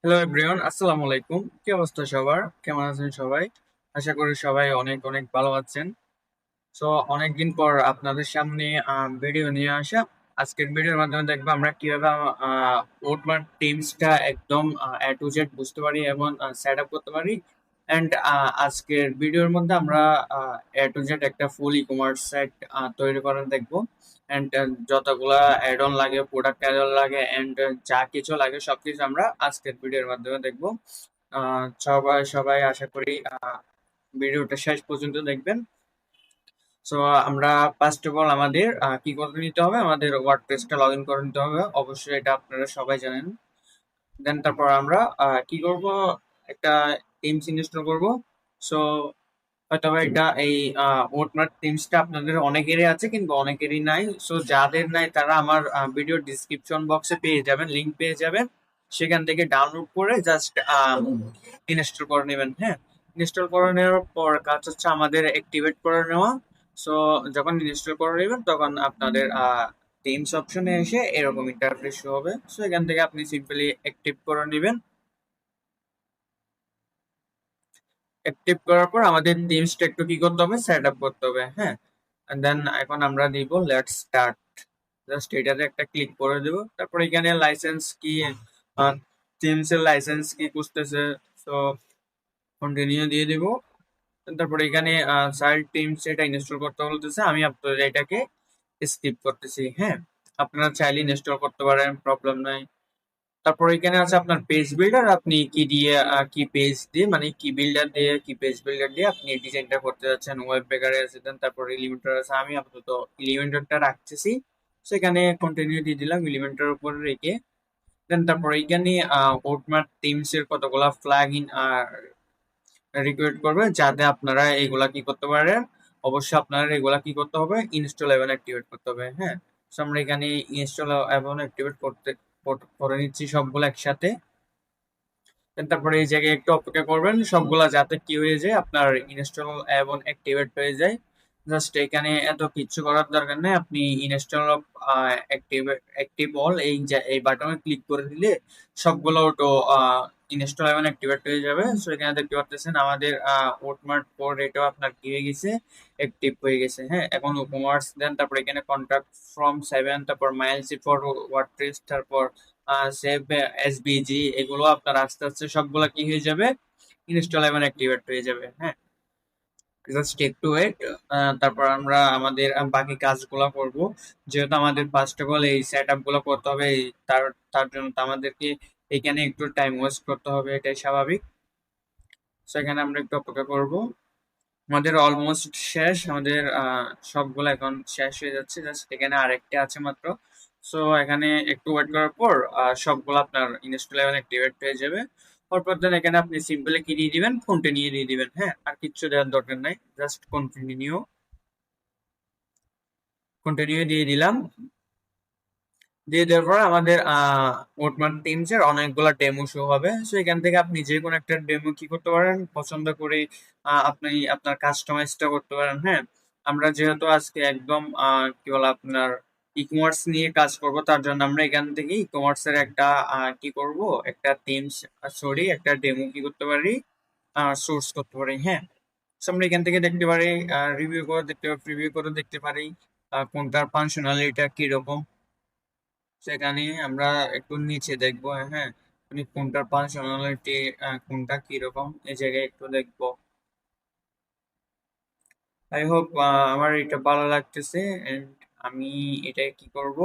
Hello everyone, আসসালামু আলাইকুম। কি অবস্থা সবার? কেমন আছেন সবাই? আশা করি সবাই অনেক অনেক ভালো আছেন। সো অনেকদিন পর আপনাদের সামনে ভিডিও নিয়ে আসা। আজকের ভিডিওর মাধ্যমে দেখবো আমরা কিভাবে ওটমার্ক টিমসটা একদম এ টু জেড বুঝতে পারি এবং সেট আপ করতে পারি। অ্যান্ড আজকের ভিডিওর মধ্যে আমরা এ টু জেড একটা ফুল ই কমার্স সাইট তৈরি করে দেখবো। অ্যান্ড যতগুলা অ্যাড অন লাগে, প্রোডাক্ট অ্যাড অন লাগে, অ্যান্ড যা কিছু লাগে সবকিছু আমরা আজকের ভিডিওর মাধ্যমে দেখবো। সবাই সবাই আশা করি ভিডিওটা শেষ পর্যন্ত দেখবেন। সো আমরা ফার্স্ট অফ অল আমাদের কি করে নিতে হবে, আমাদের ওয়ার্ডপ্রেসটা লগ ইন করে নিতে হবে। অবশ্যই এটা আপনারা সবাই জানেন। দেন তারপর আমরা কি করব, একটা টিমস ইনস্টল করব। সো হয়তো এটা এই ওটমার্ক টিমসটা আপনাদের অনেকেরই আছে কিন্তু অনেকেরই নাই। সো যাদের নাই তারা আমার ভিডিও ডিসক্রিপশন বক্সে পেয়ে যাবেন, লিংক পেয়ে যাবেন। সেখান থেকে ডাউনলোড করে জাস্ট ইনস্টল করে নেবেন। হ্যাঁ, ইনস্টল করে নেওয়ার পর কাজ হচ্ছে আমাদের অ্যাক্টিভেট করে নেওয়া। সো যখন ইনস্টল করে নেবেন তখন আপনাদের টিমস অপশনে এসে এরকম ইন্টারফেস শো হবে। সো এখান থেকে আপনি সিম্পলি অ্যাক্টিভ করে নেবেন। অ্যাক্টিভ করার পর আমাদের টিমসটা একটু কি করতে হবে, সেট আপ করতে হবে। হ্যাঁ, দেন এখন আমরা দিব লেটস স্টার্ট। জাস্ট এটাতে একটা ক্লিক করে দেব। তারপর এখানে লাইসেন্স কি, টিমস এর লাইসেন্স কি খুঁজতেছে। সো কন্টিনিউ দিয়ে দিব। তারপর এখানে চাইল্ড টিমস এটা ইনস্টল করতে বলতেছে, আমি আপনাদের এটাকে স্কিপ করতেছি। হ্যাঁ, আপনারা চাইলে ইনস্টল করতে পারেন, প্রবলেম নাই। তারপর এখানে আছে আপনার পেজ বিল্ডার। আপনি কি দিয়ে কি পেজ দিয়ে, মানে কি বিল্ডার দিয়ে, কি পেজ বিল্ডার দিয়ে আপনি ডিজাইনটা করতে যাচ্ছেন। ওয়েব বেকারে আছে, দেন তারপর এলিমেন্টর আছে। আমি আপাতত এলিমেন্টরটা রাখতেছি, সেখানে কন্টিনিউ দিয়ে দিলাম এলিমেন্টর উপরে রেখে। দেন তারপর এইখানে ওটমার্ক টিমস এর কতগুলা ফ্ল্যাগ ইন রিকোয়েস্ট করবে, যাতে আপনারা এগুলা কি করতে পারেন। অবশ্যই আপনারা এগুলা কি করতে হবে, ইনস্টল এবং অ্যাক্টিভেট করতে হবে। হ্যাঁ, তো আমরা এখানে ইনস্টল এবং অ্যাক্টিভেট করে নিচ্ছি সবগুলো একসাথে। তারপরে এই জায়গায় একটু অপেক্ষা করবেন সবগুলা যাতে কি হয়ে যায়, আপনার ইনস্টল এবং অ্যাক্টিভেট হয়ে যায়। জাস্ট এখানে এত কিছু করার দরকার নেই। আপনি ইনস্টল অ্যাক্টিভ অল এই বাটনে ক্লিক করে দিলে সবগুলো অটো ইনস্টল এবং অ্যাক্টিভেট হয়ে যাবে। সো এখানে দেখতে পাচ্ছেন আমাদের ওটমার্ক কোড এটাও আপনার কি হয়ে গেছে, অ্যাক্টিভ হয়ে গেছে। হ্যাঁ, এখন কমার্স দেন তারপর এখানে কন্ট্যাক্ট ফ্রম 7, তারপর মাইলসি ফর ওয়ার্ডপ্রেস, তারপর সেভ এসবিজি, এগুলো আপনার আস্তে আস্তে সবগুলা কি হয়ে যাবে, ইনস্টল এবং অ্যাক্টিভেট হয়ে যাবে। হ্যাঁ, জাস্ট একটু ওয়েট। তারপর আমরা আমাদের বাকি কাজগুলো করব। যেহেতু আমাদের ফার্স্ট অফ অল এই সেট আপ গুলো করতে হবে, তার তার জন্য তো আমাদেরকে এখানে একটু টাইম ওয়েস্ট করতে হবে, এটাই স্বাভাবিক। সেখানে আমরা একটু অপেক্ষা করব। আমাদের অলমোস্ট শেষ, আমাদের সবগুলো এখন শেষ হয়ে যাচ্ছে। জাস্ট এখানে আরেকটা আছে মাত্র। সো এখানে একটু ওয়েট করার পর সবগুলো আপনার ইনস্টল এবং অ্যাক্টিভেট হয়ে যাবে। তারপর দেন এখানে আপনি সিম্পলি কি দিয়ে দিবেন, কন্টিনিউ দিয়ে দিবেন। হ্যাঁ, আর কিচ্ছু দেওয়ার দরকার নাই, জাস্ট কন্টিনিউ কন্টিনিউ দিয়ে দিলাম। দিয়ে দেওয়ার পর আমাদের ওটমান টিমস এর অনেকগুলো ডেমো শো হবে। সো এখান থেকে আপনি যে কোনো একটা ডেমো কি করতে পারেন, পছন্দ করে আপনি আপনার কাস্টমাইজটা করতে পারেন। হ্যাঁ, আমরা যেহেতু আজকে একদম কি বলে আপনার ই কমার্স নিয়ে কাজ করব, তার জন্য আমরা এখান থেকে ই কমার্স এর একটা কি করব, একটা টিমস সরি একটা ডেমো কি করতে পারি, সোর্স করতে পারি। হ্যাঁ, সো আমরা এখান থেকে দেখতে পারি, রিভিউ করে দেখতে পারি, প্রিভিউ করে দেখতে পারি কোনটার ফাংশনালিটিটা কিরকম। সেখানে আমরা একটু নিচে দেখবো। হ্যাঁ, মানে কোনটার ফাংশনালিটি কোনটা কিরকম, এই জায়গায় একটু দেখবো। আই হোপ আমার এটা ভালো লাগতেছে। এন্ড আমি এটা কি করব,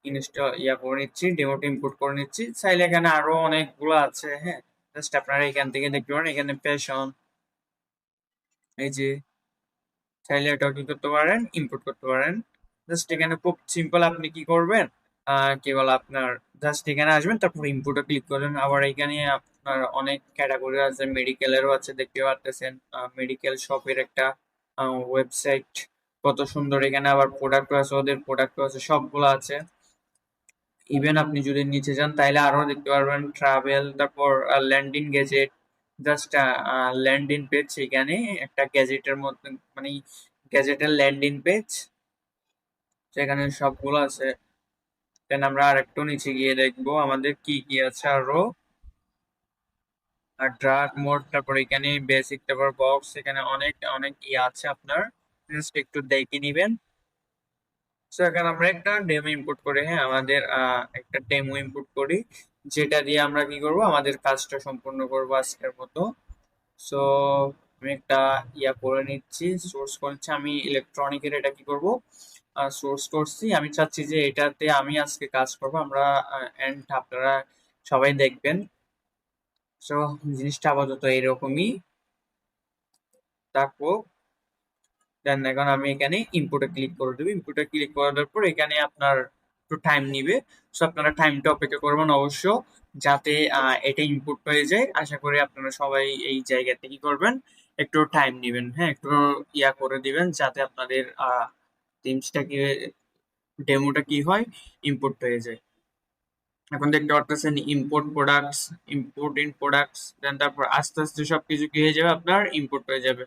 ইনস্টল করে নিচ্ছি, ডেমোটা ইম্পোর্ট করে নিচ্ছি। চাইলে এখানে আরো অনেকগুলো আছে। হ্যাঁ, জাস্ট আপনারা এখান থেকে দেখতে পারেন, এখানে প্যাশন, এই যে চাইলে এটাও কি করতে পারেন, ইম্পোর্ট করতে পারেন। জাস্ট এখানে খুব সিম্পল, আপনি কি করবেন, কি বলে আপনার জাস্ট এখানে আসবেন, তারপর ইম্পোর্টে ক্লিক করবেন। আবার এখানে আপনার অনেক ক্যাটাগরি আছে, মেডিকেলেরও আছে, দেখতে পাচ্ছেন মেডিকেল শপের একটা ওয়েবসাইট, কত সুন্দর। এখানে আবার প্রোডাক্ট আছে, ওদের প্রোডাক্ট আছে, সবগুলো আছে। ইভেন আপনি যদি নিচে যান তাইলে আরো দেখতে পারবেন ট্রাভেল, তারপর landing gadget, just landing page. সেখানে একটা গ্যাজেটের মধ্যে, মানে গ্যাজেটের ল্যান্ডিং পেজ, সেখানে সবগুলো আছে। দেন আমরা আর একটু নিচে গিয়ে দেখবো আমাদের কি কি আছে আরো। আর ডার্ক মোড, তারপর এখানে বেসিক, তারপর বক্স, এখানে অনেক অনেক আছে আপনার, জাস্ট একটু দেখে নিবেন। সো এখানে আমরা একটা ডেমো ইম্পোর্ট করি, হ্যাঁ আমাদের একটা ডেমো ইম্পোর্ট করি, যেটা দিয়ে আমরা কি করব, আমাদের কাজটা সম্পূর্ণ করব আজকের মতো। সো আমি একটা করে নিচ্ছি, সোর্স করছি আমি ইলেকট্রনিকের, এটা কি করব, সোর্স করছি। আমি চাচ্ছি যে এটাতে আমি আজকে কাজ করব, আমরা এন্ড আপনারা সবাই দেখবেন। সো জিনিসটা আপাতত এরকমই থাকবো। দেন এখন আমি এখানে ইনপুটে ক্লিক করে দেবো, ইনপুটে ক্লিক করার পর এখানে আপনার একটু টাইম নিবে। সো আপনারা টাইমটা অপেক্ষা করবেন অবশ্য, যাতে এটা ইনপুট হয়ে যায়। আশা করি আপনারা সবাই এই জায়গাতে কি করবেন, একটু টাইম নেবেন, হ্যাঁ একটু করে দিবেন, যাতে আপনাদের টিমসটা কি, ডেমোটা কি হয়, ইম্পোর্ট হয়ে যায়। এখন দেখতে পারতেছেন import products, import in products, দেন তারপর আস্তে আস্তে সবকিছু কি হয়ে যাবে, আপনার ইম্পোর্ট হয়ে যাবে।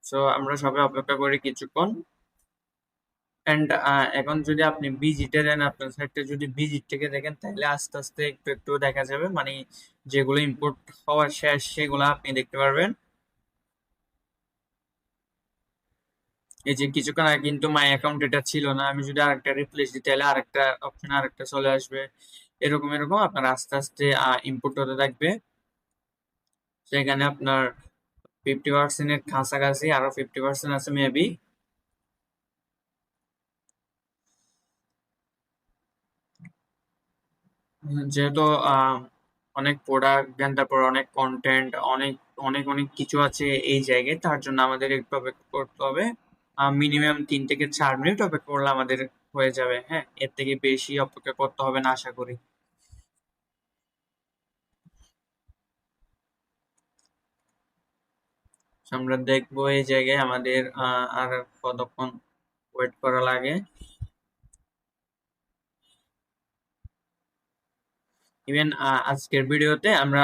সো আমরা সবাই অপেক্ষা করি কিছুক্ষণ। এন্ড এখন যদি আপনি ভিজিটে দেন, আপনার সাইটটা যদি ভিজিট থেকে দেখেন, তাহলে আস্তে আস্তে একটু একটু দেখা যাবে, মানে যেগুলো ইম্পোর্ট হওয়ার শেষ সেগুলো আপনি দেখতে পারবেন। এই যে কিছুক্ষণ আগে কিন্তু মাই অ্যাকাউন্ট এটা ছিল না, আমি যদি আরেকটা রিপ্লেস দিই তাহলে আরেকটা অপশন আরেকটা চলে আসবে। এরকম এরকম আপনার আস্তে আস্তে ইম্পোর্ট হতে থাকবে। সেখানে আপনার 50% এর কাছাকাছি, আরো 50% আছে মেবি। যেহেতু অনেক প্রোডাক্ট দেন, তারপর অনেক কন্টেন্ট, অনেক অনেক অনেক কিছু আছে এই জায়গায়, তার জন্য আমাদের একটু অপেক্ষা করতে হবে। মিনিমাম 3 থেকে 4 মিনিট অপেক্ষা করলে আমাদের হয়ে যাবে, হ্যাঁ এর থেকে বেশি অপেক্ষা করতে হবে না আশা করি। আমরা দেখবো এই জায়গায় আমাদের আর কতক্ষণ ওয়েট করা লাগে। ইভেন আজকের ভিডিওতে আমরা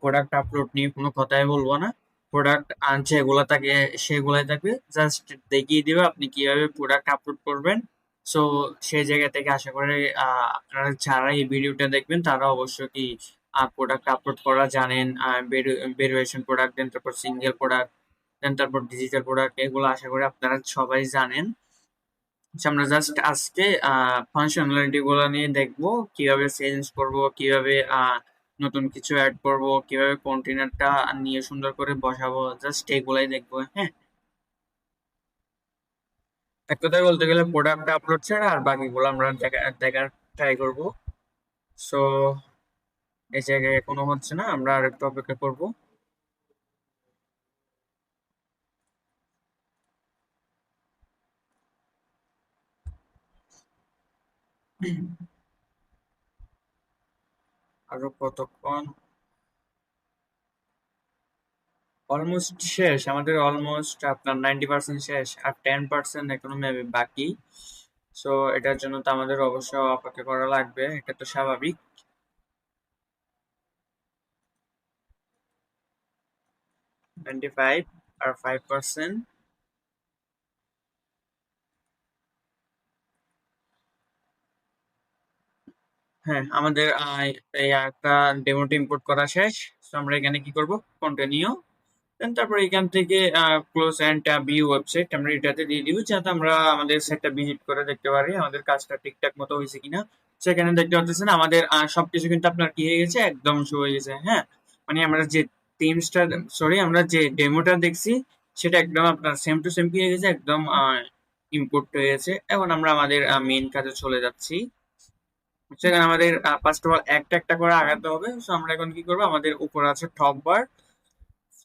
প্রোডাক্ট আপলোড নিয়ে কোনো কথাই বলবো না। প্রোডাক্ট যেগুলো থাকে সেগুলাই থাকবে, জাস্ট দেখিয়ে দিবে আপনি কিভাবে প্রোডাক্ট আপলোড করবেন। সো সেই জায়গা থেকে আশা করি আপনারা যারা এই ভিডিওটা দেখবেন তারা অবশ্যই কি প্রোডাক্ট আপলোড করা জানেন, ভেরিয়েশন প্রোডাক্ট দেন, তারপর সিঙ্গেল প্রোডাক্ট দেন, তারপর ডিজিটাল প্রোডাক্ট, এগুলো আশা করি আপনারা সবাই জানেন। আচ্ছা, আমরা জাস্ট আজকে ফাংশনালিটি গুলো নিয়ে দেখবো, কিভাবে চেঞ্জ করব, কিভাবে নতুন কিছু অ্যাড করব, কিভাবে কন্টেনারটা নিয়ে সুন্দর করে বসাবো, জাস্ট এগুলাই দেখবো, হ্যাঁ। এক কথায় বলতে গেলে প্রোডাক্ট আপলোড ছাড়া আর বাকিগুলো আমরা দেখার ট্রাই করব। সো এই জায়গায় এখনো হচ্ছে না, আমরা আর একটু অপেক্ষা করবো। আরো কতক্ষণ, অলমোস্ট শেষ আমাদের, অলমোস্ট আপনার 90% শেষ, আর 10% এখনো মেবি বাকি। সো এটার জন্য তো আমাদের অবশ্য অপেক্ষা করা লাগবে, এটা তো স্বাভাবিক। 95 আর 5%। হ্যাঁ আমাদের এই একটা ডেমোটি ইম্পোর্ট করা শেষ। তো আমরা এখানে কি করব, কন্টিনিউ, দেন তারপর এখান থেকে ক্লোজ এন্ড ভিউ ওয়েবসাইট আমরা এটাতে দিয়ে দিব, যাতে আমরা আমাদের সেটটা ভিজিট করে দেখতে পারি আমাদের কাজটা ঠিকঠাক মতো হয়েছে কিনা। সেখানে দেখতে পাচ্ছেন আমাদের সবকিছু কিন্তু আপনার কি হয়ে গেছে, একদম শো হয়ে গেছে, হ্যাঁ মানে আমরা যে টিমসটা, সরি আমরা যে ডেমোটা দেখছি সেটা একদম আপনার সেম টু সেম কি হয়ে গেছে, একদম ইম্পোর্ট হয়ে গেছে। এখন আমরা আমাদের মেইন কাজে চলে যাচ্ছি। সেখানে আমাদের ফার্স্ট অফ অল একটা একটা করে আগাতে হবে। সো আমরা এখন কি করবো, আমাদের উপর আছে টপ বার।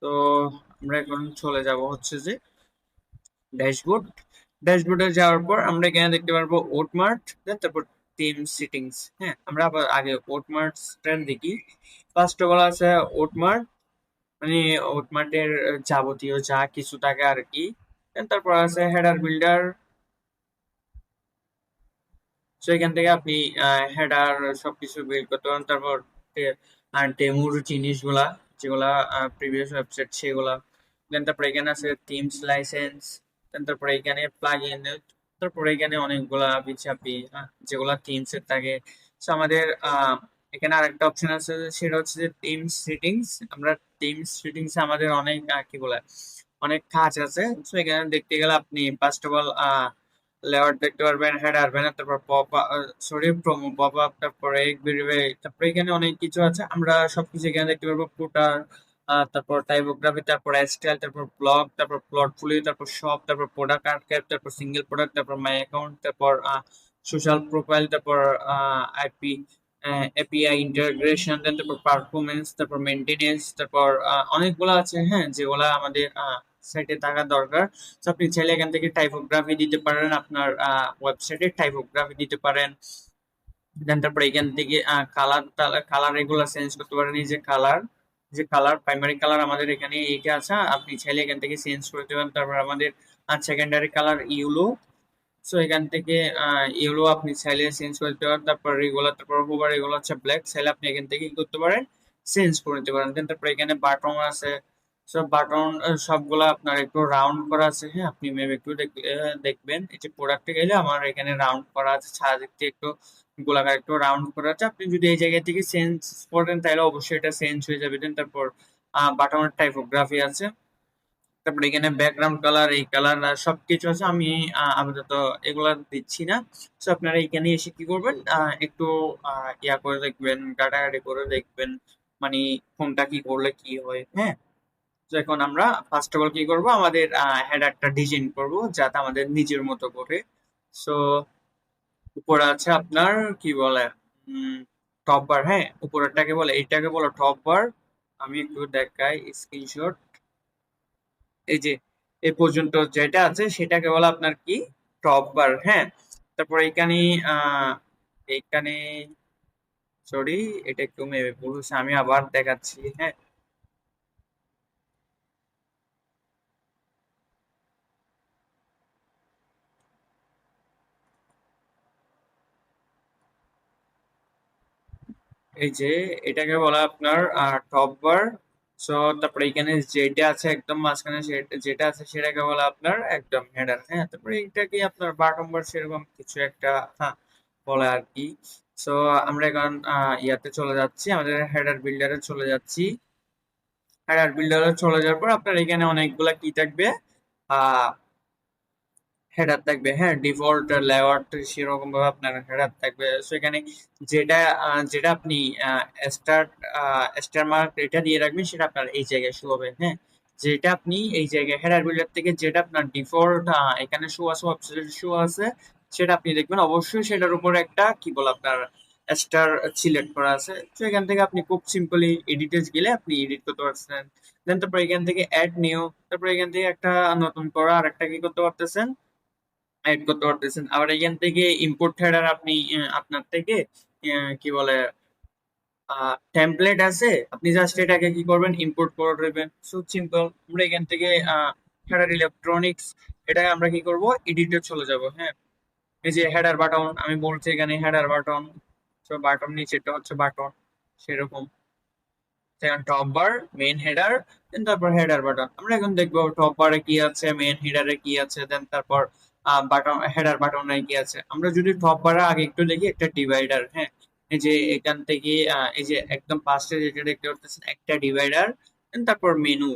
তো আমরা এখন চলে যাব হচ্ছে যে ড্যাশবোর্ড। ড্যাশবোর্ডে যাওয়ার পর আমরা এখানে দেখতে পারবো ওটমার্ট, তারপর টিম সিটিংস। হ্যাঁ আমরা আবার আগে ওটমার্টটা দেখি। ফার্স্ট অফ অল আছে ওটমার্ট, মানে ওটমার্টের যাবতীয় যা কিছু থাকে আর কি। Then তারপর আছে হেডার বিল্ডার। সো এখান থেকে আপনি হেডার সবকিছু বিল্ড করতে পারেন। তারপর ডেমোর জিনিসগুলা যেগুলা প্রিভিয়াস ওয়েবসাইট সেগুলা। দেন তারপরে এখানে আছে টিমস লাইসেন্স। দেন তারপরে এখানে প্লাগ ইন, তারপরে এখানে অনেকগুলা পিছাপি যেগুলা টিমস এর থাকে। সো আমাদের এখানে আরেকটা অপশন আছে, সেটা হচ্ছে যে টিমস সেটিংস। আমরা টিমস সেটিংস আমাদের অনেক কি বলে অনেক কাজ আছে। তো এখানে দেখতে গেলে আপনি ফার্স্ট অফ অল লেআউট দেখতে পারবেন, হেডার ব্যানার, তারপর pop sorry promo pop up, তারপরে তারপরে এখানে অনেক কিছু আছে, আমরা সবকিছু এখানে দেখতে পারবো। ফুটার, তারপর টাইপোগ্রাফি, তারপর স্টাইল, তারপর ব্লগ, তারপর প্লটফুলি, তারপর শপ, তারপর প্রোডাক্ট আর্কাইভ, তারপর সিঙ্গেল প্রোডাক্ট, তারপর মাই অ্যাকাউন্ট, তারপর সোশ্যাল প্রোফাইল, তারপর আইপি এপিআই ইন্টাগ্রেশন, তারপর পারফরমেন্স, তারপর মেনটেনেন্স, তারপর অনেকগুলো আছে, হ্যাঁ, যেগুলা আমাদের সাইটে থাকা দরকার। তো আপনি চাইলে এখান থেকে টাইপোগ্রাফি দিতে পারেন, আপনার ওয়েবসাইটে টাইপোগ্রাফি দিতে পারেন। দেন তারপরে এখান থেকে কালার কালার এগুলো চেঞ্জ করতে পারেন। এই যে কালার প্রাইমারি কালার আমাদের এখানে এইটা আছে, আপনি চাইলে এখান থেকে চেঞ্জ করতে পারেন। তারপর আমাদের সেকেন্ডারি কালার ইউলো। সো এখান থেকে ইউলো আপনি চাইলে চেঞ্জ করতে পারেন। তারপর রেগুলার, তারপর হোভার, এগুলো হচ্ছে ব্ল্যাক, চাইলে আপনি এখান থেকে কি করতে পারেন, চেঞ্জ করে নিতে পারেন। দেন তারপর এখানে বাটন আছে। সব বাটন সবগুলা আপনার একটু রাউন্ড করা আছে, হ্যাঁ, আপনি মেবি একটু দেখবেন। এই যে প্রোডাক্টে গেলে আমার এখানে রাউন্ড করা আছে, ছাড় দিক থেকে একটু গোলাকার একটু রাউন্ড করা আছে। আপনি যদি এই জায়গা থেকে চেঞ্জ করেন তাহলে অবশ্যই এটা চেঞ্জ হয়ে যাবে। দেন তারপর বাটনের টাইপোগ্রাফি আছে। তারপরে এখানে ব্যাকগ্রাউন্ড কালার, এই কালার সবকিছু আছে। আমি আপাতত এগুলা দিচ্ছি না। তো আপনারা এখানে এসে কি করবেন, একটু ইয়া করে দেখবেন, ঘাটাঘাটি করে দেখবেন, মানে কোনটা কি করলে কি হয়, হ্যাঁ। তো এখন আমরা ফার্স্ট অফ অল কি করব, আমাদের হেডারটা ডিজাইন করব যাতে আমাদের নিজের মতো করে। সো উপরে আছে আপনার কি বলে টপ বার, হ্যাঁ, উপরেরটাকে বলে, এইটাকে বলে টপ বার। আমি একটু দেখাই স্ক্রিনশট। এই যে এ পর্যন্ত যেটা আছে সেটাকে বলে আপনার কি টপ বার, হ্যাঁ। তারপর এখানে আহ এখানে সরি, এটা একটু মেবি ভুল হয়েছে, আমি আবার দেখাচ্ছি, হ্যাঁ। এই যে এটাকে বলা আপনার টপ বার। সো তারপরে এখানে যেটা আছে একদম মাঝখানে, যেটা আছে সেটাকে বলা আপনার একদম হেডার, হ্যাঁ। তারপরে এইটাকে আপনার বাটন বার সেরকম কিছু একটা, হ্যাঁ, বলে আর কি। সো আমরা এখন ইয়াতে চলে যাচ্ছি, আমাদের হেডার বিল্ডারে চলে যাচ্ছি। হেডার বিল্ডারে চলে যাওয়ার পর আপনার এখানে অনেকগুলা কি থাকবে, আহ হেডার থাকবে, হ্যাঁ। ডিফল্ট লেআউট সেরকম ভাবে আপনার হেডার থাকবে। সো এখানে যেটা যেটা আপনি স্টার্ট স্টার মার্ক এটা দিয়ে রাখবেন, সেটা আপনার এই জায়গায় শো হবে, হ্যাঁ। যেটা আপনি এই জায়গায় হেডার বিল্ডার থেকে যেটা আপনার ডিফল্ট এখানে শো আছে, ওয়েবসাইটে শো আছে, সেটা আপনি দেখবেন অবশ্যই সেটার উপরে একটা কি বলে আপনার স্টার সিলেক্ট করা আছে। তো এখান থেকে আপনি খুব সিম্পলি এডিটে গেলে আপনি এডিট করতে পারছেন। দেন তারপর এখান থেকে অ্যাড নিউ, তারপর এখান থেকে একটা নতুন করা আর একটা কি করতে পারতেছেন, এড করতে পারতেছেন। আবার এখান থেকে ইম্পোর্ট হেডার আপনি আপনার থেকে কি বলে টেমপ্লেট আছে, আপনি জাস্ট এটাকে কি করবেন, ইম্পোর্ট করে দেবেন। So simple. আমরা এখান থেকে হেডার ইলেকট্রনিক্স, এটা আমরা কি করব, এডিটে চলে যাব, হ্যাঁ। এই যে হেডার বাটন, আমি বলছি এখানে হেডার বাটন। তো বাটন নিচেটা হচ্ছে বাটন সেরকম। সেখানে টপ বার, মেইন হেডার, দেন তারপর হেডার বাটন। আমরা এখন দেখবো টপ বারে কি আছে, মেইন হেডারে কি আছে, দেন তারপর বাটন হেডার বাটনে কি আছে। আমরা যদি টপ বারে আগে একটু দেখি, একটা ডিভাইডার, হ্যাঁ। এই যে এখান থেকে এই যে একদম পাশে যেটা দেখতে পাচ্ছেন একটা ডিভাইডার, দেন তারপর মেনু।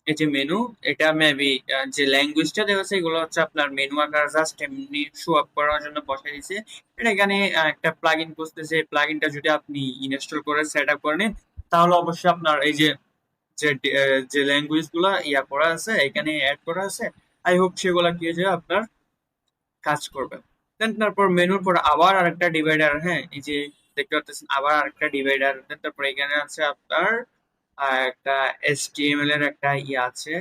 এই যে মেনু, এটা মেবি যে ল্যাঙ্গুয়েজটা দেওয়া আছে এগুলো হচ্ছে আপনার মেনু আকার জাস্ট এমনি শো আপ করার জন্য বসাই দিয়েছে। এটা এখানে একটা প্লাগইন খুঁজতেছে, প্লাগইনটা যদি আপনি ইনস্টল করে সেট আপ করে নেন, তাহলে অবশ্যই আপনার এই যে যে যে ল্যাঙ্গুয়েজ গুলা ইয়া করা আছে এখানে অ্যাড করা আছে, আই হোপ সেগুলা কি হয়ে যাবে আপনার কাজ করবে। দেন তারপর মেনুর পর আবার আরেকটা ডিভাইডার, হ্যাঁ, এই যে দেখতে পাচ্ছেন আবার আরেকটা ডিভাইডার। দেন তারপর এখানে আছে আপনার একটা HTML এর একটা ইয়ে আছে,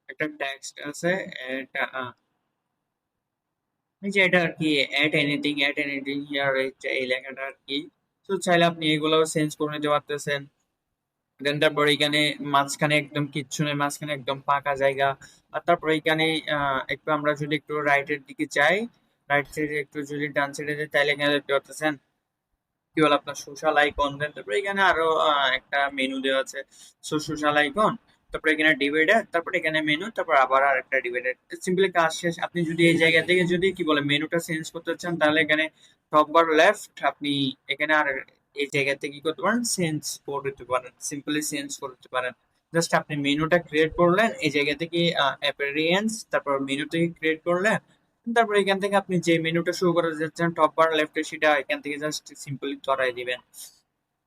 একটা টেক্সট আছে, এটা এই যে এটা আর কি অ্যাট এনিথিং হিয়ার, এই লেখাটা আর কি। তো চাইলে আপনি এগুলো চেঞ্জ করে নিতে পারতেছেন। দেন তারপর এখানে মাঝখানে একদম কিচ্ছু নেই, মাঝখানে একদম ফাঁকা জায়গা। আর তারপর এখানে একটু আমরা যদি একটু রাইটের দিকে যাই, রাইট সাইডে একটু যদি ডান সাইডে যাই, তাহলে এখানে দেখতে পাচ্ছেন কি বলে আপনার সোশ্যাল আইকন। দেন তারপরে এখানে আরো একটা মেনু দেওয়া আছে, সোশ্যাল আইকন, তারপরে এখানে ডিভাইডার, তারপরে এখানে মেনু, তারপর আবার আর একটা ডিভাইডার। সিম্পলি কাজ শেষ। আপনি যদি এই জায়গা থেকে যদি কি বলে মেনুটা চেঞ্জ করতে চান, তাহলে এখানে টপ বার লেফট আপনি এখানে আর এই জায়গাতে কি করতে পারেন, চেঞ্জ করে দিতে পারেন, সিম্পলি চেঞ্জ করে দিতে পারেন। জাস্ট আপনি মেনুটা ক্রিয়েট করলেন এই জায়গা থেকে, অ্যাপিয়ারেন্স, তারপর মেনু থেকে ক্রিয়েট করলেন, তারপর এখান থেকে আপনি যে মেনুটা শুরু করে যাচ্ছেন টপ বার লেফটে, সেটা এখান থেকে জাস্ট সিম্পলি ধরাই দিবেন।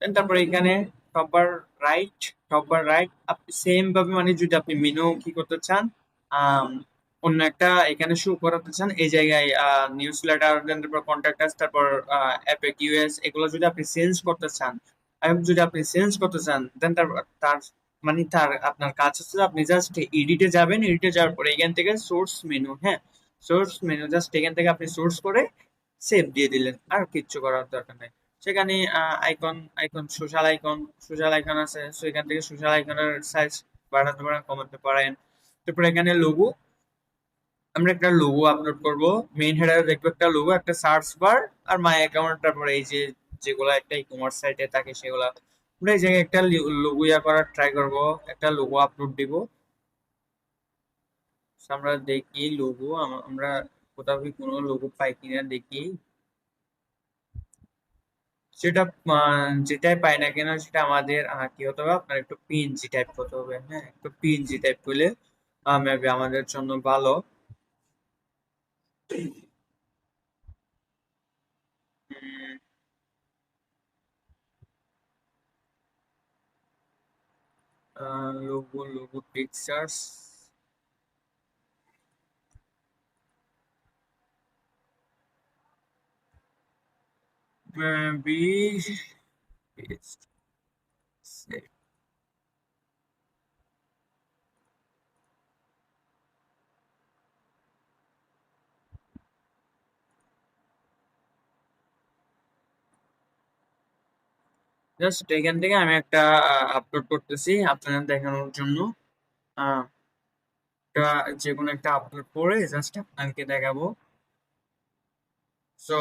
দেন তারপরে এখানে টপার রাইট, টপার রাইট আপনি সেম ভাবে, মানে যদি আপনি মেনু কি করতে চান, আম, অন্য একটা এখানে শো করাতে চান এই জায়গায়, নিউজ লেটার, দেন তারপর কন্ট্যাক্ট, তারপর অ্যাপেক ইউএস, এগুলো যদি আপনি চেঞ্জ করতে চান, যদি আপনি চেঞ্জ করতে চান, দেন তারপর তার মানে তার আপনার কাজ হচ্ছে আপনি জাস্ট এডিটে যাবেন, এডিটে যাওয়ার পরে এখান থেকে সোর্স মেনু, হ্যাঁ সোর্স মেনু, জাস্ট এখান থেকে আপনি সোর্স করে সেভ দিয়ে দিলেন, আর কিচ্ছু করার দরকার নেই। সেখানে আইকন, সোশ্যাল আইকন আছে, সো এখান থেকে সোশ্যাল আইকনের সাইজ বাড়াতে পারেন, কমাতে পারেন। তারপর এখানে লোগো, আমরা একটা লোগো আপলোড করব, মেইন হেডারে দেখবো একটা লোগো, একটা search bar, R my account, তারপরে এই যে যেগুলা একটা ই কমার্স সাইটে থাকে সেগুলা, আমরা এই জায়গায় একটা লোগো করার ট্রাই করব, একটা লোগো আপলোড দিব। So, আমরা দেখি লোগো, আমরা কোথাও কি কোনো লোগো পাই কিনা দেখি। সেটা যেটাই পাই না কেন সেটা আমাদের কি হতে হবে, আপনার একটু পিএনজি টাইপ করতে হবে, হ্যাঁ একটু পিএনজি টাইপ করলে মেবি আমাদের জন্য ভালো। Logo, logo pictures, maybe just এখান থেকে আমি একটা আপলোড করতেছি আপনাদের দেখানোর জন্য। আহ, একটা যে কোনো একটা আপলোড করে জাস্ট আপনাদেরকে দেখাবো। সো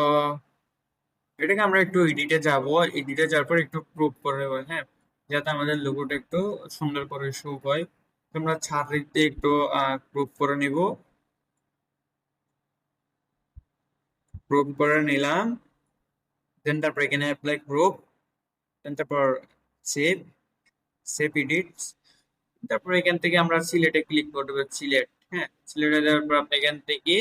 এটাকে আমরা একটু এডিটে যাব, এডিটে যাওয়ার পর একটু প্রুভ করে নেবো, হ্যাঁ যাতে আমাদের লোগোটা একটু সুন্দর করে শো হয়। তোমরা ছাত্রীতে একটু প্রুভ করে নিব, প্রুভ করে নিলাম। দেন তারপর এখানে অ্যাপ্লাই প্রুভ, দেন তারপর সেভ, সেভ এডিটস। তারপর এখান থেকে আমরা সিলেটে ক্লিক করে দেবো, সিলেট, হ্যাঁ সিলেটে দেওয়ার পর আপনি এখান থেকে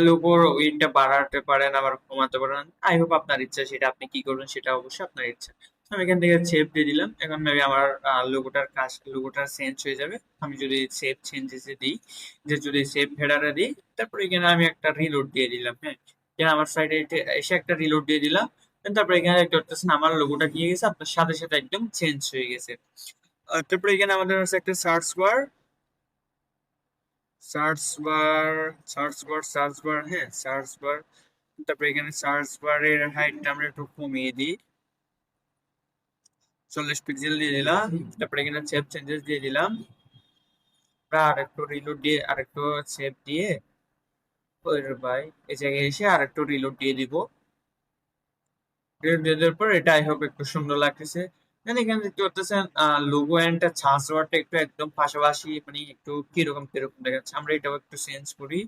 লোগোর ওয়েটটা বাড়াতে পারেন, আবার কমাতে পারেন, আই হোপ আপনার ইচ্ছা, সেটা আপনি কি করবেন সেটা অবশ্যই আপনার ইচ্ছা। আমি এখান থেকে সেভ দিয়ে দিলাম, এখন মেবি আমার লোগোটার কাজ, লোগোটা চেঞ্জ হয়ে যাবে। আমি যদি সেভ চেঞ্জেসে দিই, যে যদি সেভ হেডারে দিই, তারপর এখানে আমি একটা রিলোড দিয়ে দিলাম, হ্যাঁ এখানে আমার সাইডে এসে একটা রিলোড দিয়ে দিলাম। তারপর এখানে দেখতে পাচ্ছেন আমার লোগোটা কি হয়ে গেছে, আপনার সাথে সাথে একদম চেঞ্জ হয়ে গেছে। তারপরে এখানে আমাদের আছে একটা search bar, search bar, search bar, হ্যাঁ সার্চ বার। তারপরে এখানে সার্চ বারের হাইটটা আমরা একটু কমিয়ে দিই, 40 পিক্সেল দিয়ে দিলাম। তারপরে এখানে সেভ চেঞ্জেস দিয়ে দিলাম, আর একটু রিলোড দিয়ে, আর একটু সেভ দিয়ে, ওই রে ভাই এই জায়গায় এসে আর একটু রিলোড দিয়ে দিব। রিলোড দিয়ে দেওয়ার পর এটা আই হোপ একটু সুন্দর লাগতেছে। দেন এখানে দেখতে পাচ্ছেন লোগো এন্ড ছাঁচ বারটা একটু একদম পাশাপাশি, মানে একটু কিরকম কিরকম দেখাচ্ছে, আমরা এটাও একটু চেঞ্জ করি।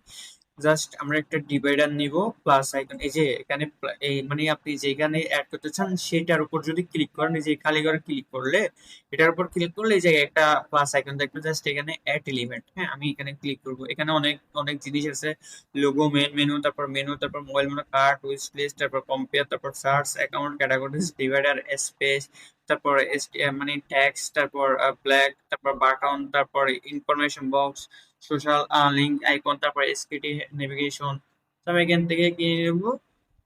জাস্ট আমরা একটা ডিভাইডার নিব, প্লাস আইকন, এই যে এখানে এই মানে আপনি যেখানে অ্যাড করতে চান সেটার উপর যদি ক্লিক করেন, এই যে খালি ঘরে ক্লিক করলে, এটার উপর ক্লিক করলে এই জায়গায় একটা প্লাস আইকন দেখবেন, জাস্ট এখানে অ্যাড এলিমেন্ট, হ্যাঁ আমি এখানে ক্লিক করব। এখানে অনেক অনেক জিনিস আছে, লোগো, মেনু, তারপর mobile menu, cart, wish list, তারপর কম্পেয়ার, তারপর search, account, categories, divider, space, তারপর মানে ট্যাক্স, তারপর ব্ল্যাক, তারপর বাটন, তারপর information box, social link icon, তারপর এসকিটি নেভিগেশন। তো আমি এখান থেকে কিনে নেব,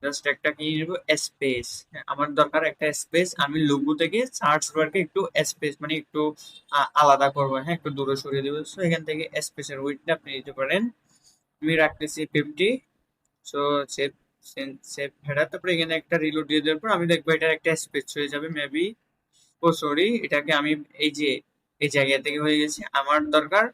জাস্ট একটা কিনে নেব স্পেস, আমার দরকার একটা স্পেস, আমি লোগো থেকে সার্চ বারকে একটু স্পেস মানে একটু আলাদা করবো, হ্যাঁ একটু দূরে সরিয়ে দেবো। সো এখান থেকে স্পেসের উইডথটা আপনি দিতে পারেন, আমি রাখতেছি 50। সো সেভ, সেভ হেডার, তারপরে এখানে একটা রিলোড দিয়ে দেওয়ার পর আমি দেখবো এটার একটা স্পেস হয়ে যাবে মেবি। ও সরি, এটাকে আমি এই যে এই জায়গা থেকে হয়ে গেছে আমার দরকার।